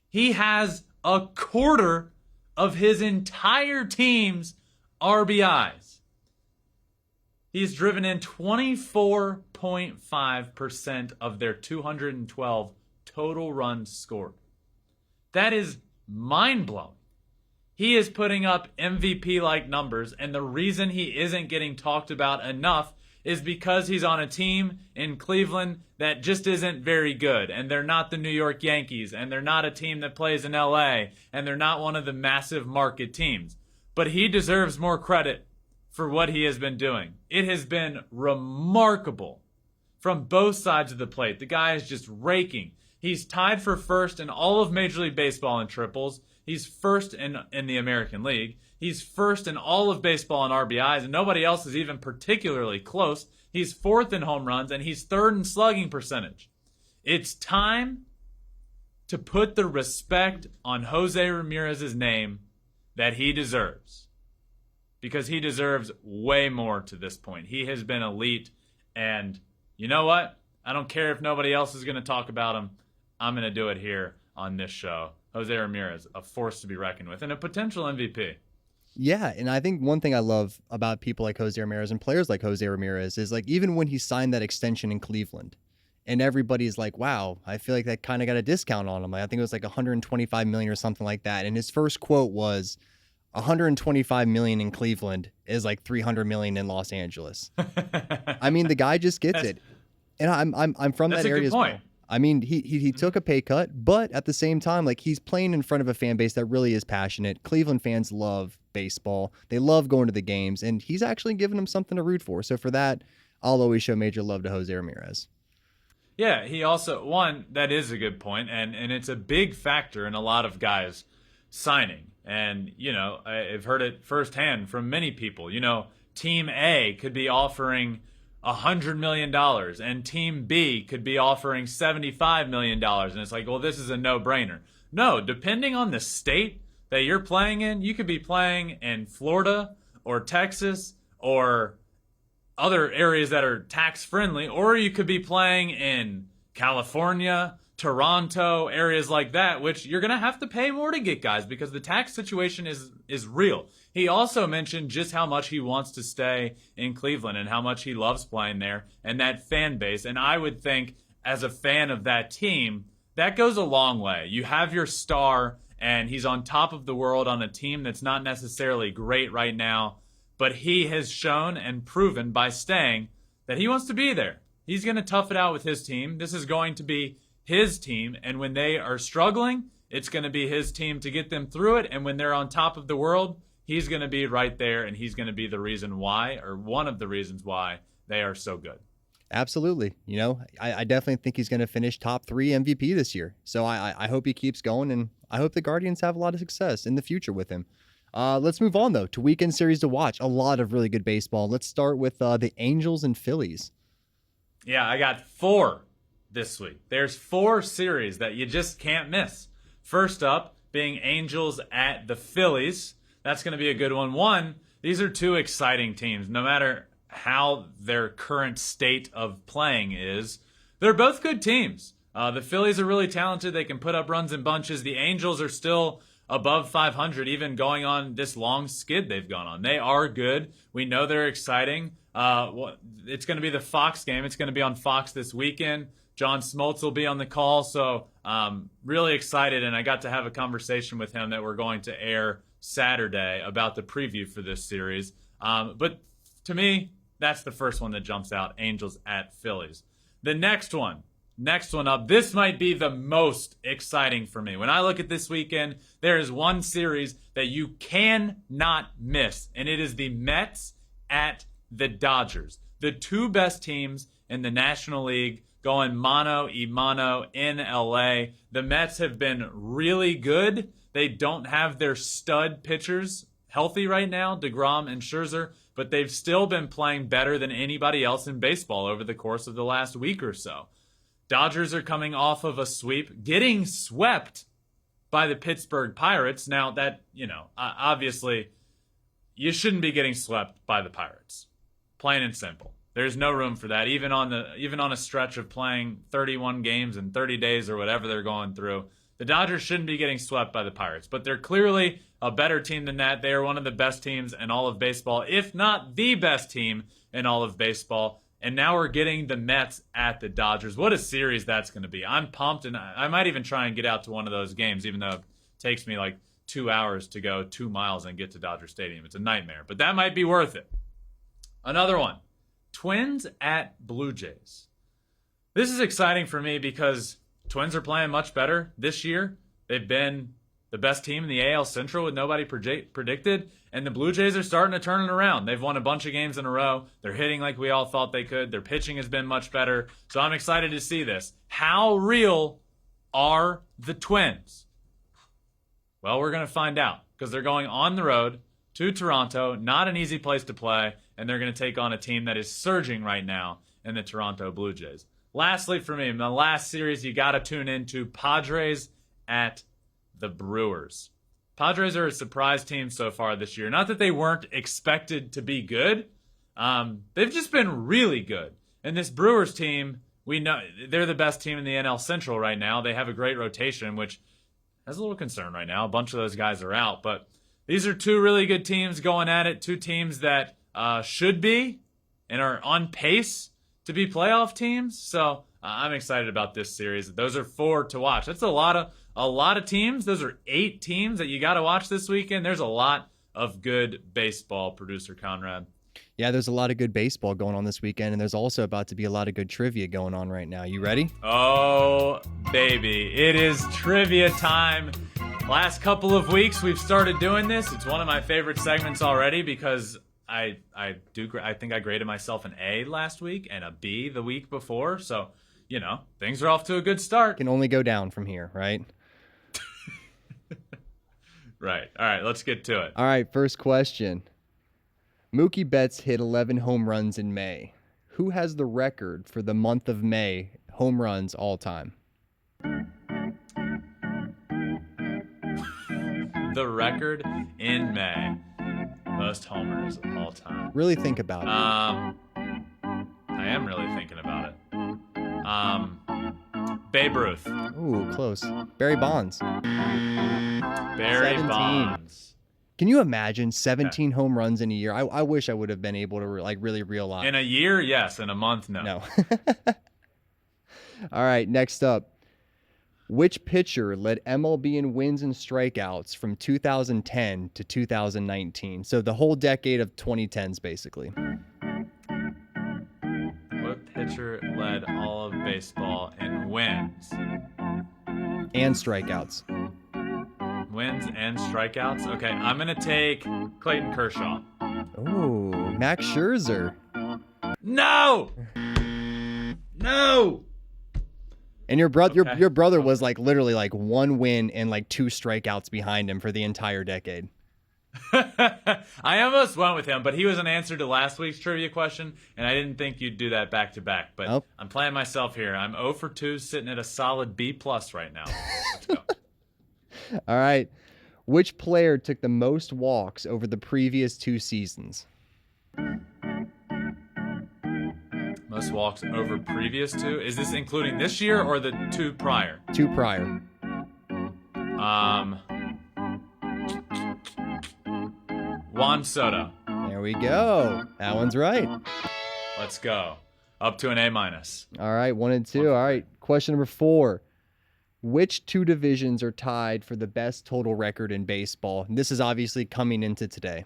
He has a quarter of his entire team's RBIs. He's driven in 24.5% of their 212 total runs scored. That is mind-blowing. He is putting up MVP-like numbers, and the reason he isn't getting talked about enough is because he's on a team in Cleveland that just isn't very good, and they're not the New York Yankees, and they're not a team that plays in LA, and they're not one of the massive market teams. But he deserves more credit for what he has been doing. It has been remarkable from both sides of the plate. The guy is just raking. He's tied for first in all of Major League Baseball in triples. He's first in the American League. He's first in all of baseball in RBIs, and nobody else is even particularly close. He's fourth in home runs, and he's third in slugging percentage. It's time to put the respect on Jose Ramirez's name that he deserves, because he deserves way more to this point. He has been elite, and you know what? I don't care if nobody else is going to talk about him. I'm going to do it here on this show. Jose Ramirez, a force to be reckoned with, and a potential MVP. Yeah, and I think one thing I love about people like Jose Ramirez and players like Jose Ramirez is like even when he signed that extension in Cleveland, and everybody's like, wow, I feel like that kind of got a discount on him. I think it was like $125 million or something like that. And his first quote was, $125 million in Cleveland is like $300 million in Los Angeles. I mean, the guy just gets it. And I'm from that area as well. I mean, he took a pay cut, but at the same time, like, he's playing in front of a fan base that really is passionate. Cleveland fans love baseball. They love going to the games, and he's actually giving them something to root for. So for that, I'll always show major love to Jose Ramirez. Yeah, he also, one, that is a good point, and it's a big factor in a lot of guys signing. And, you know, I've heard it firsthand from many people. You know, Team A could be offering $100 million, and Team B could be offering $75 million. And it's like, well, this is a no-brainer. No, depending on the state that you're playing in, you could be playing in Florida or Texas or other areas that are tax-friendly, or you could be playing in California, Toronto, areas like that, which you're going to have to pay more to get guys because the tax situation is real. He also mentioned just how much he wants to stay in Cleveland and how much he loves playing there and that fan base. And I would think, as a fan of that team, that goes a long way. You have your star, and he's on top of the world on a team that's not necessarily great right now, but he has shown and proven by staying that he wants to be there. He's going to tough it out with his team. This is going to be his team, and when they are struggling, it's going to be his team to get them through it. And when they're on top of the world, he's going to be right there, and he's going to be the reason why, or one of the reasons why, they are so good. Absolutely. You know, I definitely think he's going to finish top 3 MVP this year. So I hope he keeps going, and I hope the Guardians have a lot of success in the future with him. Let's move on, though, to weekend series to watch. A lot of really good baseball. Let's start with the Angels and Phillies. Yeah, I got 4 this week. There's 4 series that you just can't miss. First up being Angels at the Phillies. That's going to be a good one. One, these are 2 exciting teams. No matter how their current state of playing is, they're both good teams. The Phillies are really talented. They can put up runs in bunches. The Angels are still above 500, even going on this long skid they've gone on. They are good. We know they're exciting. It's going to be the Fox game. It's going to be on Fox this weekend. John Smoltz will be on the call, so really excited, and I got to have a conversation with him that we're going to air Saturday about the preview for this series. But to me, that's the first one that jumps out, Angels at Phillies. The next one up, this might be the most exciting for me. When I look at this weekend, there is one series that you cannot miss, and it is the Mets at the Dodgers. The 2 best teams in the National League going mano a mano in LA. The Mets have been really good. They don't have their stud pitchers healthy right now, DeGrom and Scherzer, but they've still been playing better than anybody else in baseball over the course of the last week or so. Dodgers are coming off of a sweep, getting swept by the Pittsburgh Pirates. Now that, you know, obviously you shouldn't be getting swept by the Pirates. Plain and simple. There's no room for that. Even on a stretch of playing 31 games in 30 days or whatever they're going through, the Dodgers shouldn't be getting swept by the Pirates. But they're clearly a better team than that. They are one of the best teams in all of baseball, if not the best team in all of baseball. And now we're getting the Mets at the Dodgers. What a series that's going to be. I'm pumped, and I might even try and get out to one of those games, even though it takes me like 2 hours to go 2 miles and get to Dodger Stadium. It's a nightmare, but that might be worth it. Another one. Twins at Blue Jays. This is exciting for me because Twins are playing much better this year. They've been the best team in the AL Central with nobody predicted, and the Blue Jays are starting to turn it around. They've won a bunch of games in a row. They're hitting like we all thought they could. Their pitching has been much better, so I'm excited to see this. How real are the Twins? Well, we're going to find out because they're going on the road to Toronto, not an easy place to play, and they're going to take on a team that is surging right now in the Toronto Blue Jays. Lastly, for me, in the last series, you got to tune into Padres at the Brewers. Padres are a surprise team so far this year. Not that they weren't expected to be good. They've just been really good. And this Brewers team, we know they're the best team in the NL Central right now. They have a great rotation, which has a little concern right now. A bunch of those guys are out, but these are 2 really good teams going at it. 2 teams that should be and are on pace to be playoff teams. So I'm excited about this series. Those are 4 to watch. That's a lot of teams. Those are 8 teams that you got to watch this weekend. There's a lot of good baseball, Producer Conrad. Yeah, there's a lot of good baseball going on this weekend, and there's also about to be a lot of good trivia going on right now. You ready? Oh, baby. It is trivia time. Last couple of weeks, we've started doing this. It's one of my favorite segments already because I think I graded myself an A last week and a B the week before. So, things are off to a good start. Can only go down from here, right? Right. All right, let's get to it. All right, first question. Mookie Betts hit 11 home runs in May. Who has the record for the month of May home runs all time? The record in May. Most homers of all time. Really think about it. I am really thinking about it. Babe Ruth. Ooh, close. Barry Bonds. Barry 17. Bonds. Can you imagine 17 home runs in a year? I wish I would have been able to really realize. In a year, yes. In a month, no. No. All right, next up. Which pitcher led MLB in wins and strikeouts from 2010 to 2019? So the whole decade of 2010s, basically. What pitcher led all of baseball in wins? And strikeouts. Wins and strikeouts? Okay, I'm going to take Clayton Kershaw. Ooh, Max Scherzer. No! No! And your brother was literally one win and 2 strikeouts behind him for the entire decade. I almost went with him, but he was an answer to last week's trivia question, and I didn't think you'd do that back to back. But Nope. I'm playing myself here. I'm 0 for 2, sitting at a solid B+ right now. Let's go. All right. Which player took the most walks over the previous 2 seasons? Most walks over previous 2? Is this including this year or the 2 prior? 2 prior. Juan Soto. There we go. That one's right. Let's go. Up to an A-. All right, 1 and 2. All right, question number 4. Which 2 divisions are tied for the best total record in baseball? And this is obviously coming into today.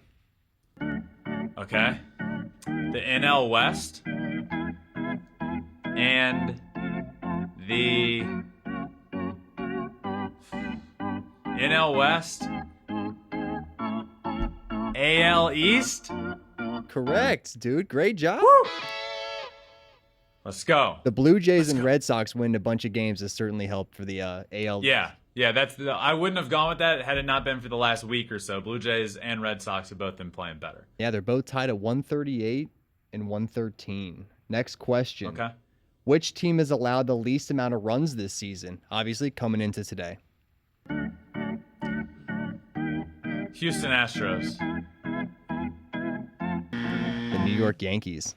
Okay. The NL West and the NL West, AL East. Correct, dude. Great job. Let's go. The Blue Jays and Red Sox win a bunch of games has certainly helped for the AL. Yeah. I wouldn't have gone with that had it not been for the last week or so. Blue Jays and Red Sox have both been playing better. Yeah, they're both tied at 138 and 113. Next question. Okay. Which team has allowed the least amount of runs this season? Obviously, coming into today. Houston Astros. The New York Yankees.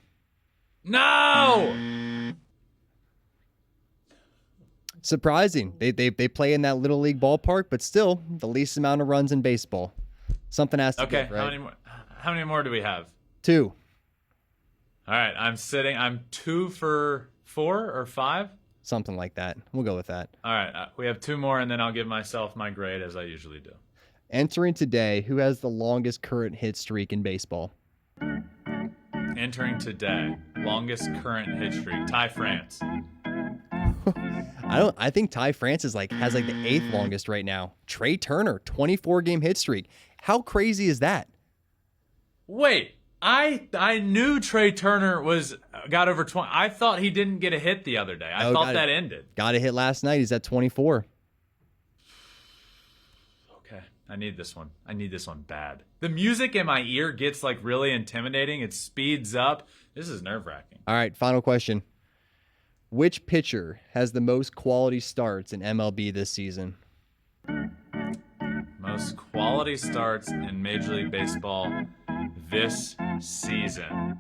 No! Surprising. They play in that little league ballpark, but still the least amount of runs in baseball. Something has to Okay, give, right? how many more do we have? 2. All right, I'm 2 for 4 or 5? Something like that. We'll go with that. All right, we have 2 more, and then I'll give myself my grade as I usually do. Entering today, who has the longest current hit streak in baseball? Entering today, longest current hit streak, Ty France. I think Ty France has the 8th longest right now. Trey Turner, 24-game hit streak. How crazy is that? Wait, I knew Trey Turner got over 20. I thought he didn't get a hit the other day. I thought that ended. Got a hit last night. He's at 24. Okay, I need this one. I need this one bad. The music in my ear gets really intimidating. It speeds up. This is nerve-wracking. All right, final question. Which pitcher has the most quality starts in MLB this season? Most quality starts in Major League Baseball this season.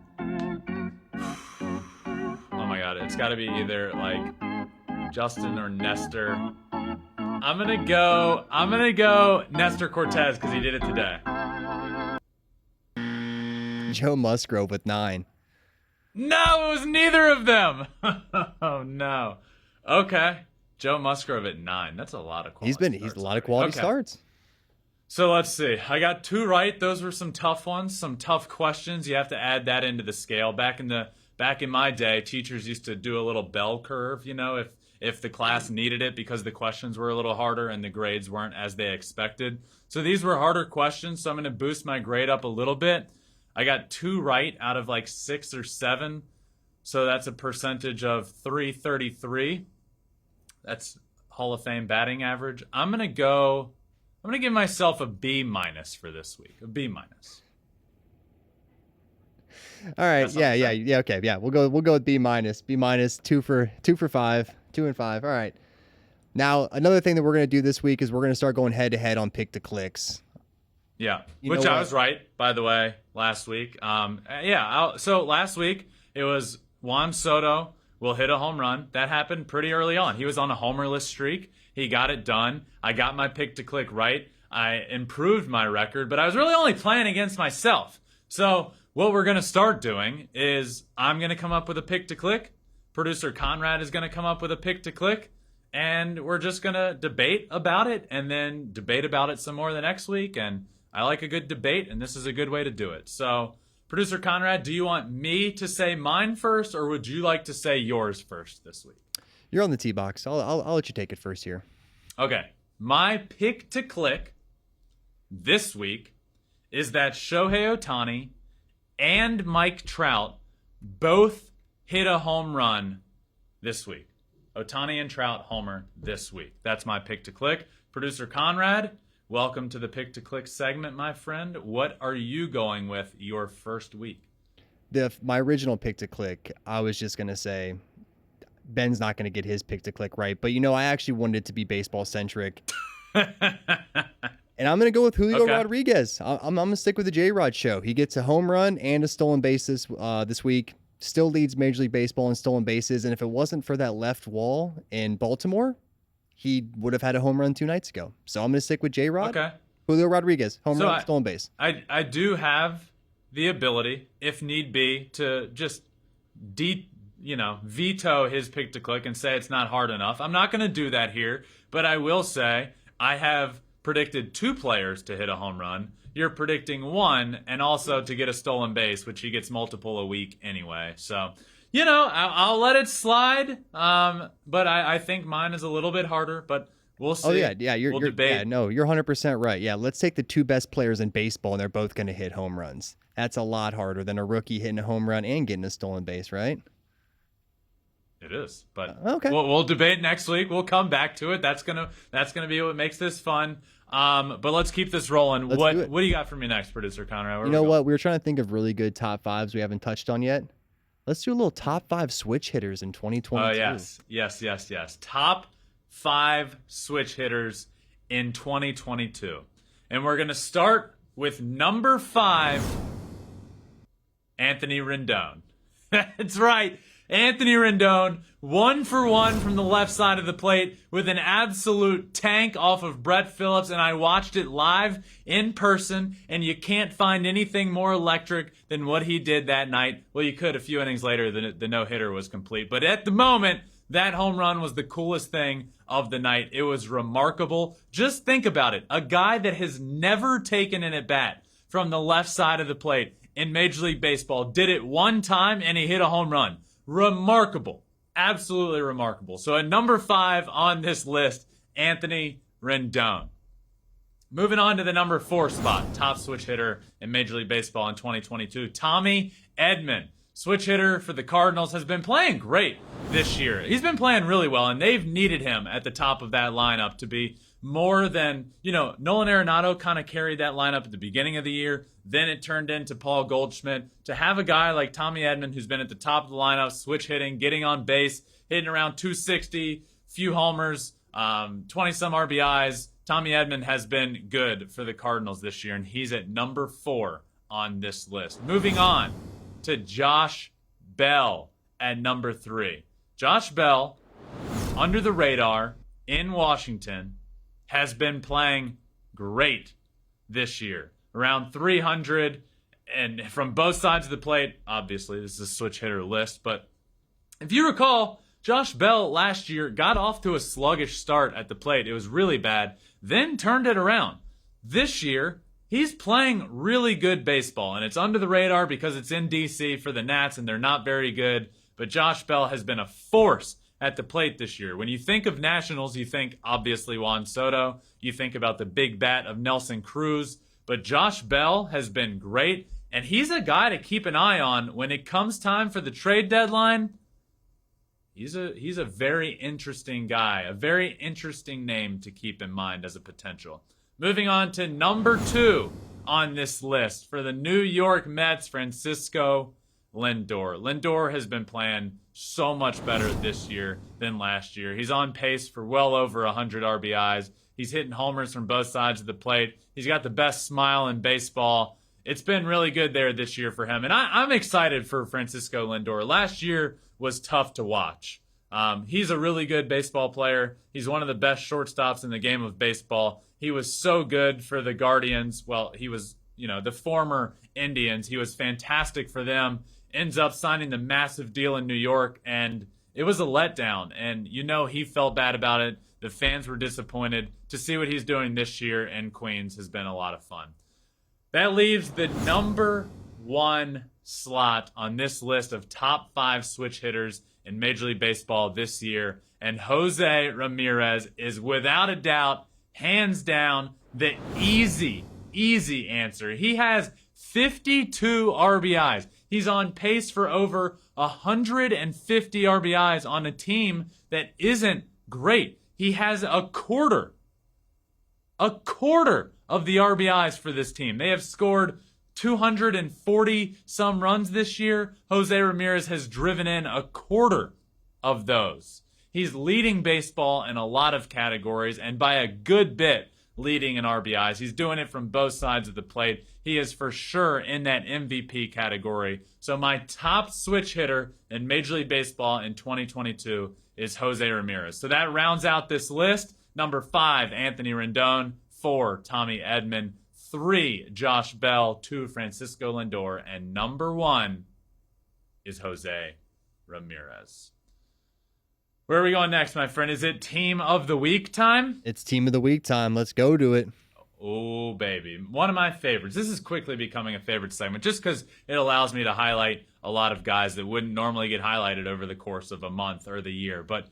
Oh my God, it's got to be either Justin or Nestor. I'm gonna go Nestor Cortez because he did it today. Joe Musgrove with 9. No, it was neither of them. Oh no. Okay, Joe Musgrove at 9. That's a lot of quality. He's a lot of quality starts. So let's see. I got 2 right. Those were some tough ones, some tough questions. You have to add that into the scale. Back in my day, teachers used to do a little bell curve, if the class needed it because the questions were a little harder and the grades weren't as they expected. So these were harder questions, so I'm going to boost my grade up a little bit. I got 2 right out of like 6 or 7. So that's a percentage of 333. That's Hall of Fame batting average. I'm going to give myself a B- for this week. A B-. All right. Yeah. Okay. Yeah. We'll go with B-. B-, 2 for 5. 2 and 5. All right. Now, another thing that we're going to do this week is we're going to start going head to head on pick to clicks. Yeah. Which I was right, by the way, last week. So last week it was Juan Soto will hit a home run. That happened pretty early on. He was on a homerless streak. He got it done. I got my pick to click right. I improved my record, but I was really only playing against myself. So what we're going to start doing is I'm going to come up with a pick to click. Producer Conrad is going to come up with a pick to click. And we're just going to debate about it and then debate about it some more the next week. And I like a good debate, and this is a good way to do it. So, Producer Conrad, do you want me to say mine first, or would you like to say yours first this week? You're on the tee box. I'll let you take it first here. Okay. My pick to click this week is that Shohei Ohtani and Mike Trout both hit a home run this week. Ohtani and Trout homer this week. That's my pick to click. Producer Conrad, welcome to the pick to click segment, my friend. What are you going with your first week? My original pick to click, I was just going to say Ben's not going to get his pick to click right. But, I actually wanted it to be baseball centric. And I'm going to go with Julio Rodriguez. I'm going to stick with the J-Rod show. He gets a home run and a stolen bases this week. Still leads Major League Baseball in stolen bases. And if it wasn't for that left wall in Baltimore, he would have had a home run 2 nights ago. So I'm going to stick with J-Rod. Okay. Julio Rodriguez, home run, stolen base. I do have the ability, if need be, to just veto his pick to click and say it's not hard enough. I'm not going to do that here, but I will say I have predicted 2 players to hit a home run. You're predicting 1 and also to get a stolen base, which he gets multiple a week anyway. So, I'll let it slide. But I think mine is a little bit harder, but we'll see. Oh, yeah. We'll debate. Yeah, no, you're 100% right. Yeah, let's take the 2 best players in baseball, and they're both going to hit home runs. That's a lot harder than a rookie hitting a home run and getting a stolen base, right? It is, but okay. We'll debate next week. We'll come back to it. That's gonna be what makes this fun. But let's keep this rolling. What do you got for me next, Producer Conrad? You know what? We were trying to think of really good top 5s we haven't touched on yet. Let's do a little top 5 switch hitters in 2022. Oh, yes. Top 5 switch hitters in 2022. And we're going to start with number 5, Anthony Rendon. That's right. Anthony Rendon, 1 for 1 from the left side of the plate with an absolute tank off of Brett Phillips, and I watched it live in person, and you can't find anything more electric than what he did that night. Well, you could a few innings later, the no-hitter was complete, but at the moment, that home run was the coolest thing of the night. It was remarkable. Just think about it. A guy that has never taken an at-bat from the left side of the plate in Major League Baseball did it 1 time, and he hit a home run. Remarkable. Absolutely remarkable. So at number 5 on this list, Anthony Rendon. Moving on to the number 4 spot, top switch hitter in Major League Baseball in 2022, Tommy Edman. Switch hitter for the Cardinals, has been playing great this year. He's been playing really well, and they've needed him at the top of that lineup to be more than, Nolan Arenado kind of carried that lineup at the beginning of the year. Then it turned into Paul Goldschmidt. To have a guy like Tommy Edman, who's been at the top of the lineup, switch hitting, getting on base, hitting around 260, few homers, 20-some RBIs. Tommy Edman has been good for the Cardinals this year, and he's at number 4 on this list. Moving on to Josh Bell at number 3. Josh Bell, under the radar in Washington, has been playing great this year. Around 300, and from both sides of the plate. Obviously, this is a switch hitter list, but if you recall, Josh Bell last year got off to a sluggish start at the plate. It was really bad, then turned it around. This year, he's playing really good baseball, and it's under the radar because it's in D.C. for the Nats, and they're not very good. But Josh Bell has been a force at the plate this year. When you think of Nationals, you think, obviously, Juan Soto. You think about the big bat of Nelson Cruz. But Josh Bell has been great, and he's a guy to keep an eye on when it comes time for the trade deadline. He's a very interesting guy, a very interesting name to keep in mind as a potential. Moving on to number 2 on this list for the New York Mets, Francisco Lindor. Lindor has been playing so much better this year than last year. He's on pace for well over 100 RBIs. He's hitting homers from both sides of the plate. He's got the best smile in baseball. It's been really good there this year for him. And I'm excited for Francisco Lindor. Last year was tough to watch. He's a really good baseball player. He's one of the best shortstops in the game of baseball. He was so good for the Guardians. Well, he was, the former Indians. He was fantastic for them. Ends up signing the massive deal in New York, and it was a letdown. And he felt bad about it. The fans were disappointed. To see what he's doing this year in Queens has been a lot of fun. That leaves the number 1 slot on this list of top 5 switch hitters in Major League Baseball this year. And Jose Ramirez is without a doubt, hands down, the easy answer. He has 52 RBIs. He's on pace for over 150 RBIs on a team that isn't great. He has a quarter of the RBIs for this team. They have scored 240 some runs this year. Jose Ramirez has driven in a quarter of those. He's leading baseball in a lot of categories, and by a good bit leading in RBIs. He's doing it from both sides of the plate. He is for sure in that MVP category. So my top switch hitter in Major League Baseball in 2022 is Jose Ramirez. So that rounds out this list. Number 5, Anthony Rendon. 4, Tommy Edman. 3, Josh Bell. 2, Francisco Lindor. And number 1 is Jose Ramirez. Where are we going next, my friend? Is it Team of the Week time? It's Team of the Week time. Let's go to it. Oh, baby. One of my favorites. This is quickly becoming a favorite segment just because it allows me to highlight a lot of guys that wouldn't normally get highlighted over the course of a month or the year. But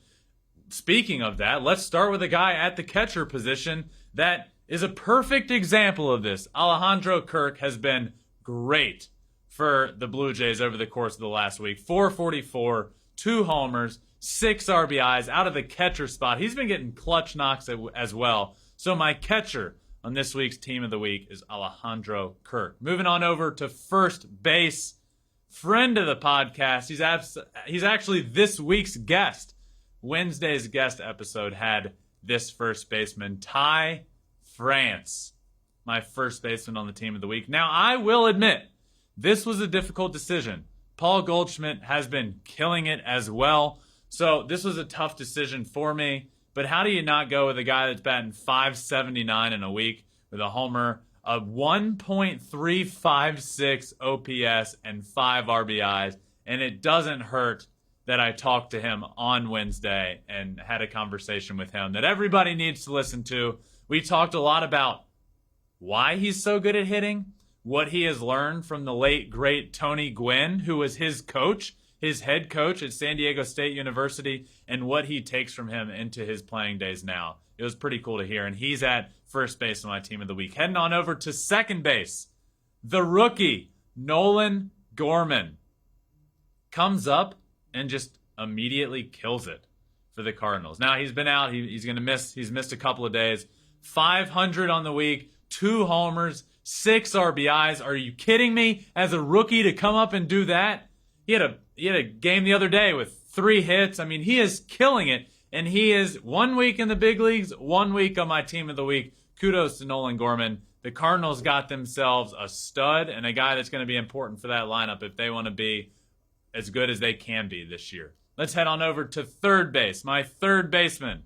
speaking of that, let's start with a guy at the catcher position that is a perfect example of this. Alejandro Kirk has been great for the Blue Jays over the course of the last week. 444, 2 homers, 6 RBIs out of the catcher spot. He's been getting clutch knocks as well. So my catcher on this week's Team of the Week is Alejandro Kirk. Moving on over to first base, friend of the podcast. He's actually this week's guest. Wednesday's guest episode had this first baseman, Ty France, my first baseman on the Team of the Week. Now, I will admit, this was a difficult decision. Paul Goldschmidt has been killing it as well. So this was a tough decision for me. But how do you not go with a guy that's batting .579 in a week with a homer, a 1.356 OPS, and 5 RBIs? And it doesn't hurt that I talked to him on Wednesday and had a conversation with him that everybody needs to listen to. We talked a lot about why he's so good at hitting, what he has learned from the late, great Tony Gwynn, who was his coach, his head coach at San Diego State University, and what he takes from him into his playing days now. It was pretty cool to hear, and he's at first base on my Team of the Week. Heading on over to second base, the rookie, Nolan Gorman, comes up and just immediately kills it for the Cardinals. Now, he's been out. He's going to miss. He's missed a couple of days. 500 on the week, 2 homers, 6 RBIs. Are you kidding me? As a rookie to come up and do that? He had a game the other day with 3 hits. I mean, he is killing it. And he is 1 week in the big leagues, 1 week on my Team of the Week. Kudos to Nolan Gorman. The Cardinals got themselves a stud and a guy that's going to be important for that lineup if they want to be as good as they can be this year. Let's head on over to third base. My third baseman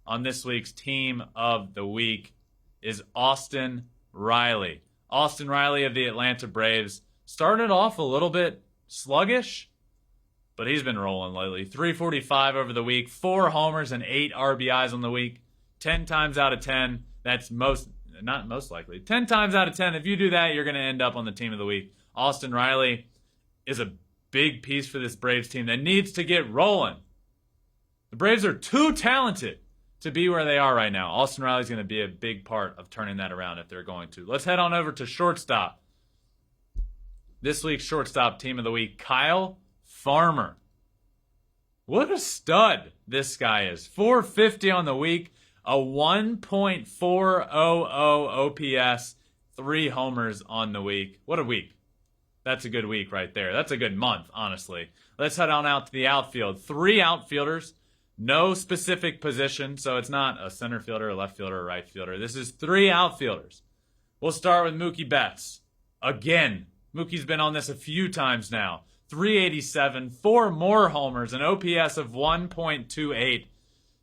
on this week's Team of the Week is Austin Riley. Austin Riley of the Atlanta Braves started off a little bit sluggish, but he's been rolling lately. 345 over the week, 4 homers and 8 RBIs on the week. 10 times out of 10, that's not most likely, 10 times out of 10, if you do that, you're going to end up on the team of the week. Austin Riley is a big piece for this Braves team that needs to get rolling. The Braves are too talented to be where they are right now. Austin Riley's going to be a big part of turning that around if they're going to. Let's head on over to shortstop. This week's shortstop team of the week, Kyle Farmer. What a stud this guy is. 450 on the week, a 1.400 OPS, 3 homers on the week. What a week. That's a good week right there. That's a good month, honestly. Let's head on out to the outfield. 3 outfielders, no specific position, so it's not a center fielder, a left fielder, a right fielder. This is 3 outfielders. We'll start with Mookie Betts. Again, Mookie's been on this a few times now. 387, 4 more homers, an OPS of 1.28.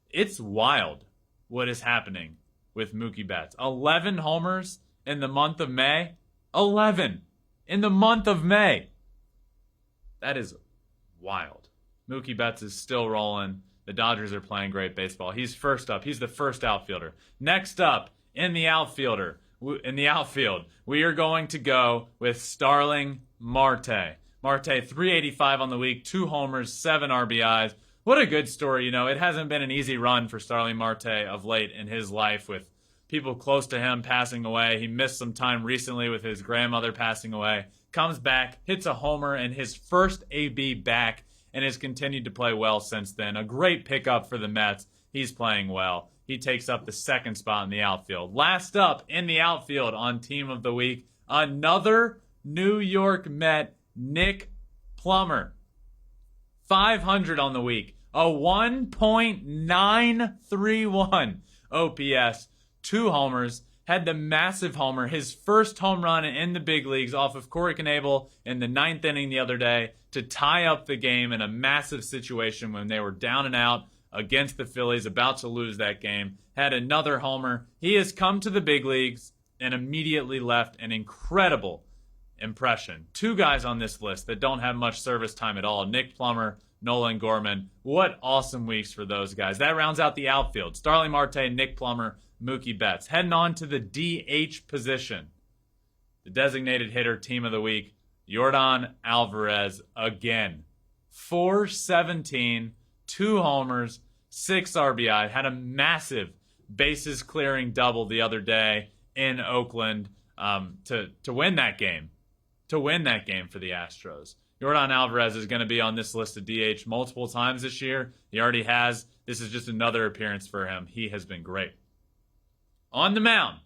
It's wild what is happening with Mookie Betts. 11 homers in the month of May. 11 in the month of May. That is wild. Mookie Betts is still rolling. The Dodgers are playing great baseball. He's first up. He's the first outfielder. Next up in the outfield, we are going to go with Starling Marte. Marte, 385 on the week, 2 homers, 7 RBIs. What a good story. You know, it hasn't been an easy run for Starling Marte of late in his life with people close to him passing away. He missed some time recently with his grandmother passing away. Comes back, hits a homer in his first AB back, and has continued to play well since then. A great pickup for the Mets. He's playing well. He takes up the 2nd spot in the outfield. Last up in the outfield on Team of the Week, another New York Met, Nick Plummer. 500 on the week. A 1.931 OPS. 2 homers. Had the massive homer. His first home run in the big leagues off of Corey Knebel in the 9th inning the other day to tie up the game in a massive situation when they were down and out against the Phillies, about to lose that game. Had another homer. He has come to the big leagues and immediately left an incredible impression. 2 guys on this list that don't have much service time at all. Nick Plummer, Nolan Gorman. What awesome weeks for those guys. That rounds out the outfield. Starling Marte, Nick Plummer, Mookie Betts. Heading on to the DH position. The designated hitter team of the week, Jordan Alvarez again. 417, 2 homers, 6 RBI. Had a massive bases clearing double the other day in Oakland to win that game. To win that game for the Astros. Jordan Alvarez is going to be on this list of DH multiple times this year. He already has. This is just another appearance for him. He has been great. On the mound,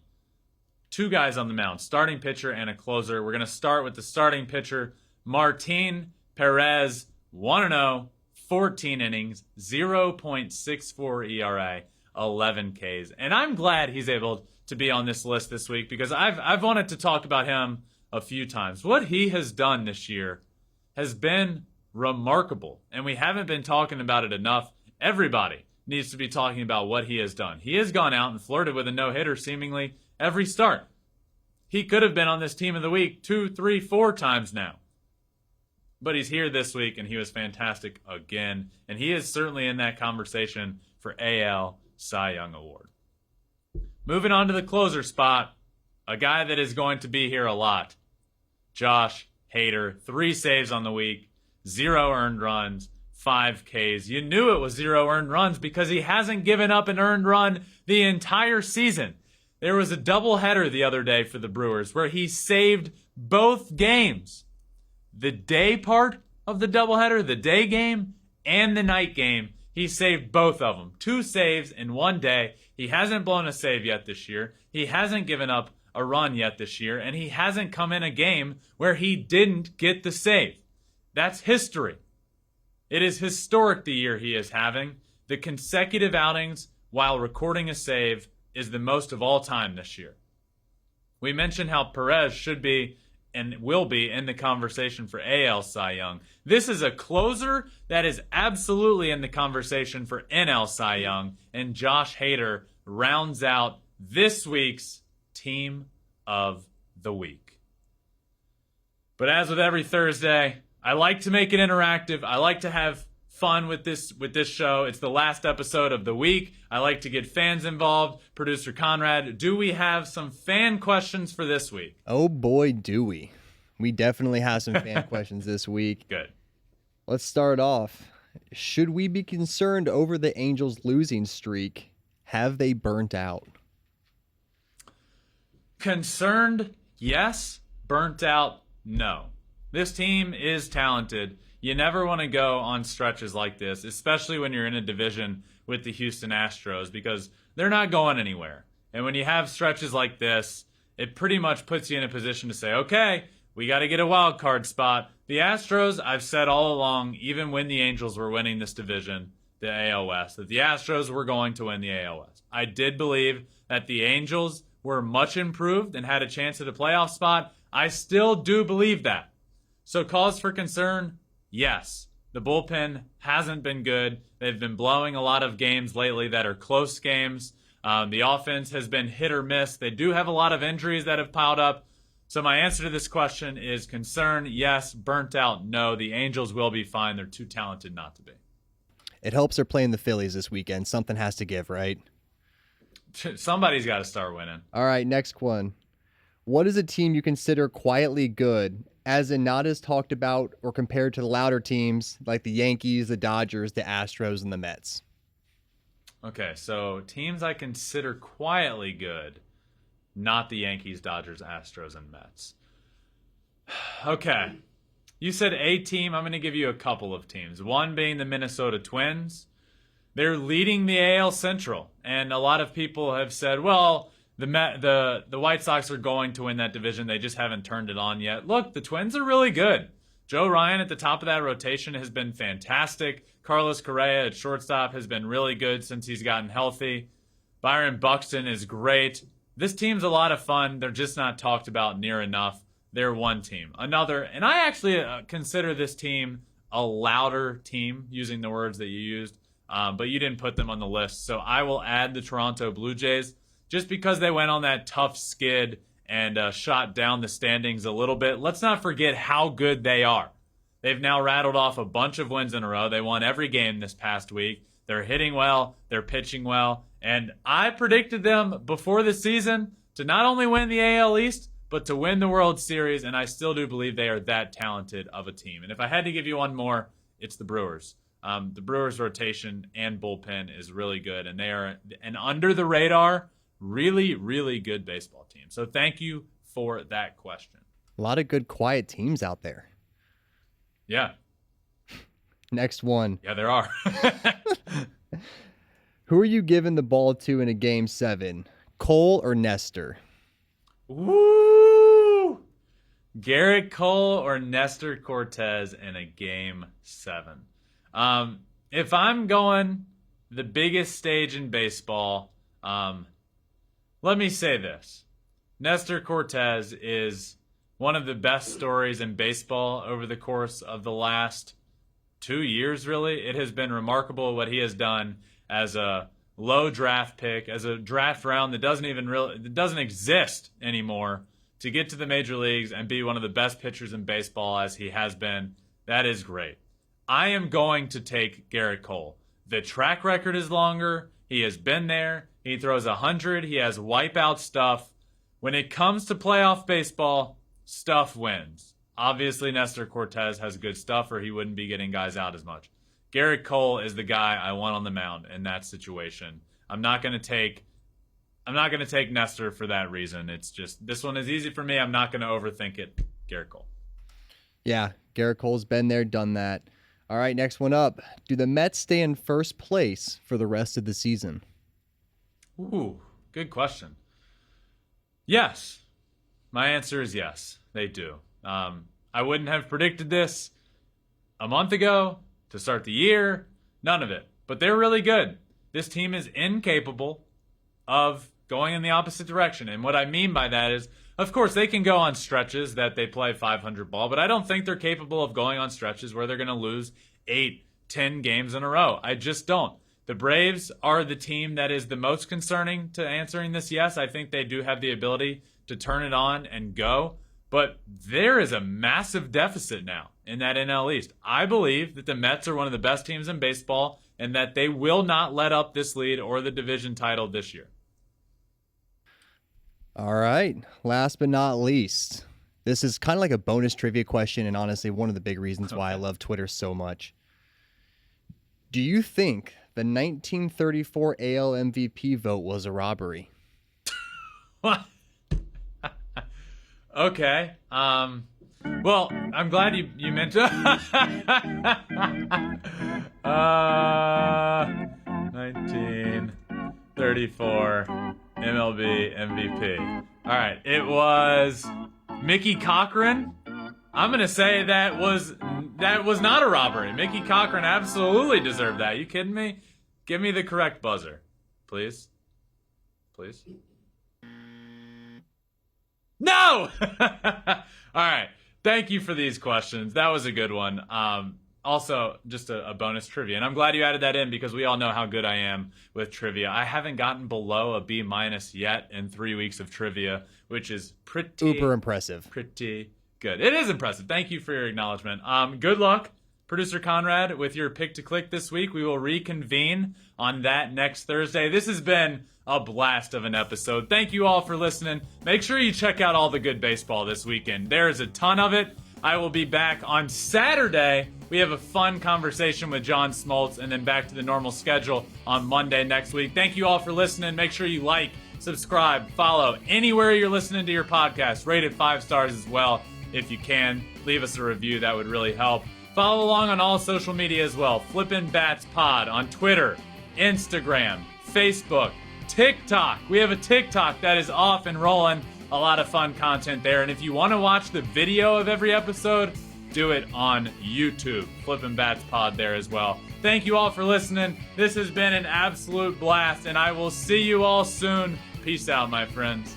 2 guys on the mound, starting pitcher and a closer. We're going to start with the starting pitcher, Martin Perez, 1-0, 14 innings, 0.64 ERA, 11 Ks. And I'm glad he's able to be on this list this week because I've wanted to talk about him a few times. What he has done this year has been remarkable, and we haven't been talking about it enough. Everybody needs to be talking about what he has done. He has gone out and flirted with a no-hitter seemingly every start. He could have been on this team of the week 2, 3, 4 times now. But he's here this week, and he was fantastic again. And he is certainly in that conversation for AL Cy Young Award. Moving on to the closer spot, a guy that is going to be here a lot. Josh Hader, 3 saves on the week, 0 earned runs, 5 Ks. You knew it was 0 earned runs because he hasn't given up an earned run the entire season. There was a doubleheader the other day for the Brewers where he saved both games. The day part of the doubleheader, the day game, and the night game, he saved both of them. 2 saves in one day. He hasn't blown a save yet this year. He hasn't given up a run yet this year, and he hasn't come in a game where he didn't get the save. That's history. It is historic the year he is having. The consecutive outings while recording a save is the most of all time this year. We mentioned how Perez should be and will be in the conversation for AL Cy Young. This is a closer that is absolutely in the conversation for NL Cy Young, and Josh Hader rounds out this week's Team of the Week. But as with every Thursday, I like to make it interactive. I like to have fun with this show. It's the last episode of the week. I like to get fans involved. Producer Conrad, do we have some fan questions for this week? Oh boy, do we. We definitely have some fan questions this week. Good. Let's start off. Should we be concerned over the Angels' losing streak? Have they burnt out? Concerned, yes. Burnt out, no. This team is talented. You never want to go on stretches like this, especially when you're in a division with the Houston Astros, because they're not going anywhere. And when you have stretches like this, it pretty much puts you in a position to say, okay, we got to get a wild card spot. The Astros, I've said all along, even when the Angels were winning this division, the AL West, that the Astros were going to win the AL West. I did believe that the Angels were much improved and had a chance at a playoff spot. I still do believe that. So cause for concern, yes. The bullpen hasn't been good. They've been blowing a lot of games lately that are close games. The offense has been hit or miss. They do have a lot of injuries that have piled up. So my answer to this question is concern, yes. Burnt out, no. The Angels will be fine. They're too talented not to be. It helps they're playing the Phillies this weekend. Something has to give, right? Somebody's got to start winning. All right, next one. What is a team you consider quietly good, as in not as talked about or compared to the louder teams like the Yankees, the Dodgers, the Astros, and the Mets? Okay, so teams I consider quietly good, not the Yankees, Dodgers, Astros, and Mets. Okay, you said a team. I'm going to give you a couple of teams. One being the Minnesota Twins. They're leading the AL Central, and a lot of people have said, well, the White Sox are going to win that division. They just haven't turned it on yet. Look, the Twins are really good. Joe Ryan at the top of that rotation has been fantastic. Carlos Correa at shortstop has been really good since he's gotten healthy. Byron Buxton is great. This team's a lot of fun. They're just not talked about near enough. They're one team. Another, and I actually consider this team a louder team, using the words that you used, but you didn't put them on the list. So I will add the Toronto Blue Jays just because they went on that tough skid and shot down the standings a little bit. Let's not forget how good they are. They've now rattled off a bunch of wins in a row. They won every game this past week. They're hitting well. They're pitching well. And I predicted them before the season to not only win the AL East, but to win the World Series. And I still do believe they are that talented of a team. And if I had to give you one more, it's the Brewers. The Brewers' rotation and bullpen is really good. And they are an under-the-radar, really, really good baseball team. So thank you for that question. A lot of good, quiet teams out there. Yeah. Next one. Yeah, there are. Who are you giving the ball to in a Game 7? Cole or Nestor? Woo! Garrett Cole or Nestor Cortez in a Game 7. If I'm going the biggest stage in baseball, let me say this. Nestor Cortez is one of the best stories in baseball over the course of the last 2 years, really. It has been remarkable what he has done as a low draft pick, as a draft round that doesn't exist anymore, to get to the major leagues and be one of the best pitchers in baseball as he has been. That is great. I am going to take Garrett Cole. The track record is longer. He has been there. He throws 100. He has wipeout stuff. When it comes to playoff baseball, stuff wins. Obviously, Nestor Cortez has good stuff, or he wouldn't be getting guys out as much. Garrett Cole is the guy I want on the mound in that situation. I'm not going to take Nestor for that reason. It's just, this one is easy for me. I'm not going to overthink it. Garrett Cole. Yeah, Garrett Cole's been there, done that. All right, next one up. Do the Mets stay in first place for the rest of the season? Ooh, good question. Yes. My answer is yes, they do. I wouldn't have predicted this a month ago to start the year. None of it. But they're really good. This team is incapable of going in the opposite direction. And what I mean by that is, of course, they can go on stretches that they play 500 ball, but I don't think they're capable of going on stretches where they're going to lose 8, 10 games in a row. I just don't. The Braves are the team that is the most concerning to answering this yes. I think they do have the ability to turn it on and go. But there is a massive deficit now in that NL East. I believe that the Mets are one of the best teams in baseball and that they will not let up this lead or the division title this year. All right. Last but not least, this is kind of like a bonus trivia question, and honestly, one of the big reasons why I love Twitter so much. Do you think the 1934 AL MVP vote was a robbery? What? Okay. Well, I'm glad you mentioned 1934 MLB MVP. All right, it was Mickey Cochran. I'm gonna say that was not a robbery. Mickey Cochran absolutely deserved that. You kidding me? Give me the correct buzzer, please. Please. No! All right. Thank you for these questions. That was a good one. Also, just a bonus trivia. And I'm glad you added that in because we all know how good I am with trivia. I haven't gotten below a B- yet in 3 weeks of trivia, which is pretty... Uber impressive. Pretty good. It is impressive. Thank you for your acknowledgement. Good luck, Producer Conrad, with your pick to click this week. We will reconvene on that next Thursday. This has been a blast of an episode. Thank you all for listening. Make sure you check out all the good baseball this weekend. There is a ton of it. I will be back on Saturday. We have a fun conversation with John Smoltz, and then back to the normal schedule on Monday next week. Thank you all for listening. Make sure you like, subscribe, follow anywhere you're listening to your podcast. Rate it 5 stars as well if you can. Leave us a review. That would really help. Follow along on all social media as well. Flippin Bats Pod on Twitter, Instagram, Facebook, TikTok. We have a TikTok that is off and rolling. A lot of fun content there. And if you want to watch the video of every episode, do it on YouTube. Flippin Bats Pod there as well. Thank you all for listening. This has been an absolute blast, and I will see you all soon. Peace out, my friends.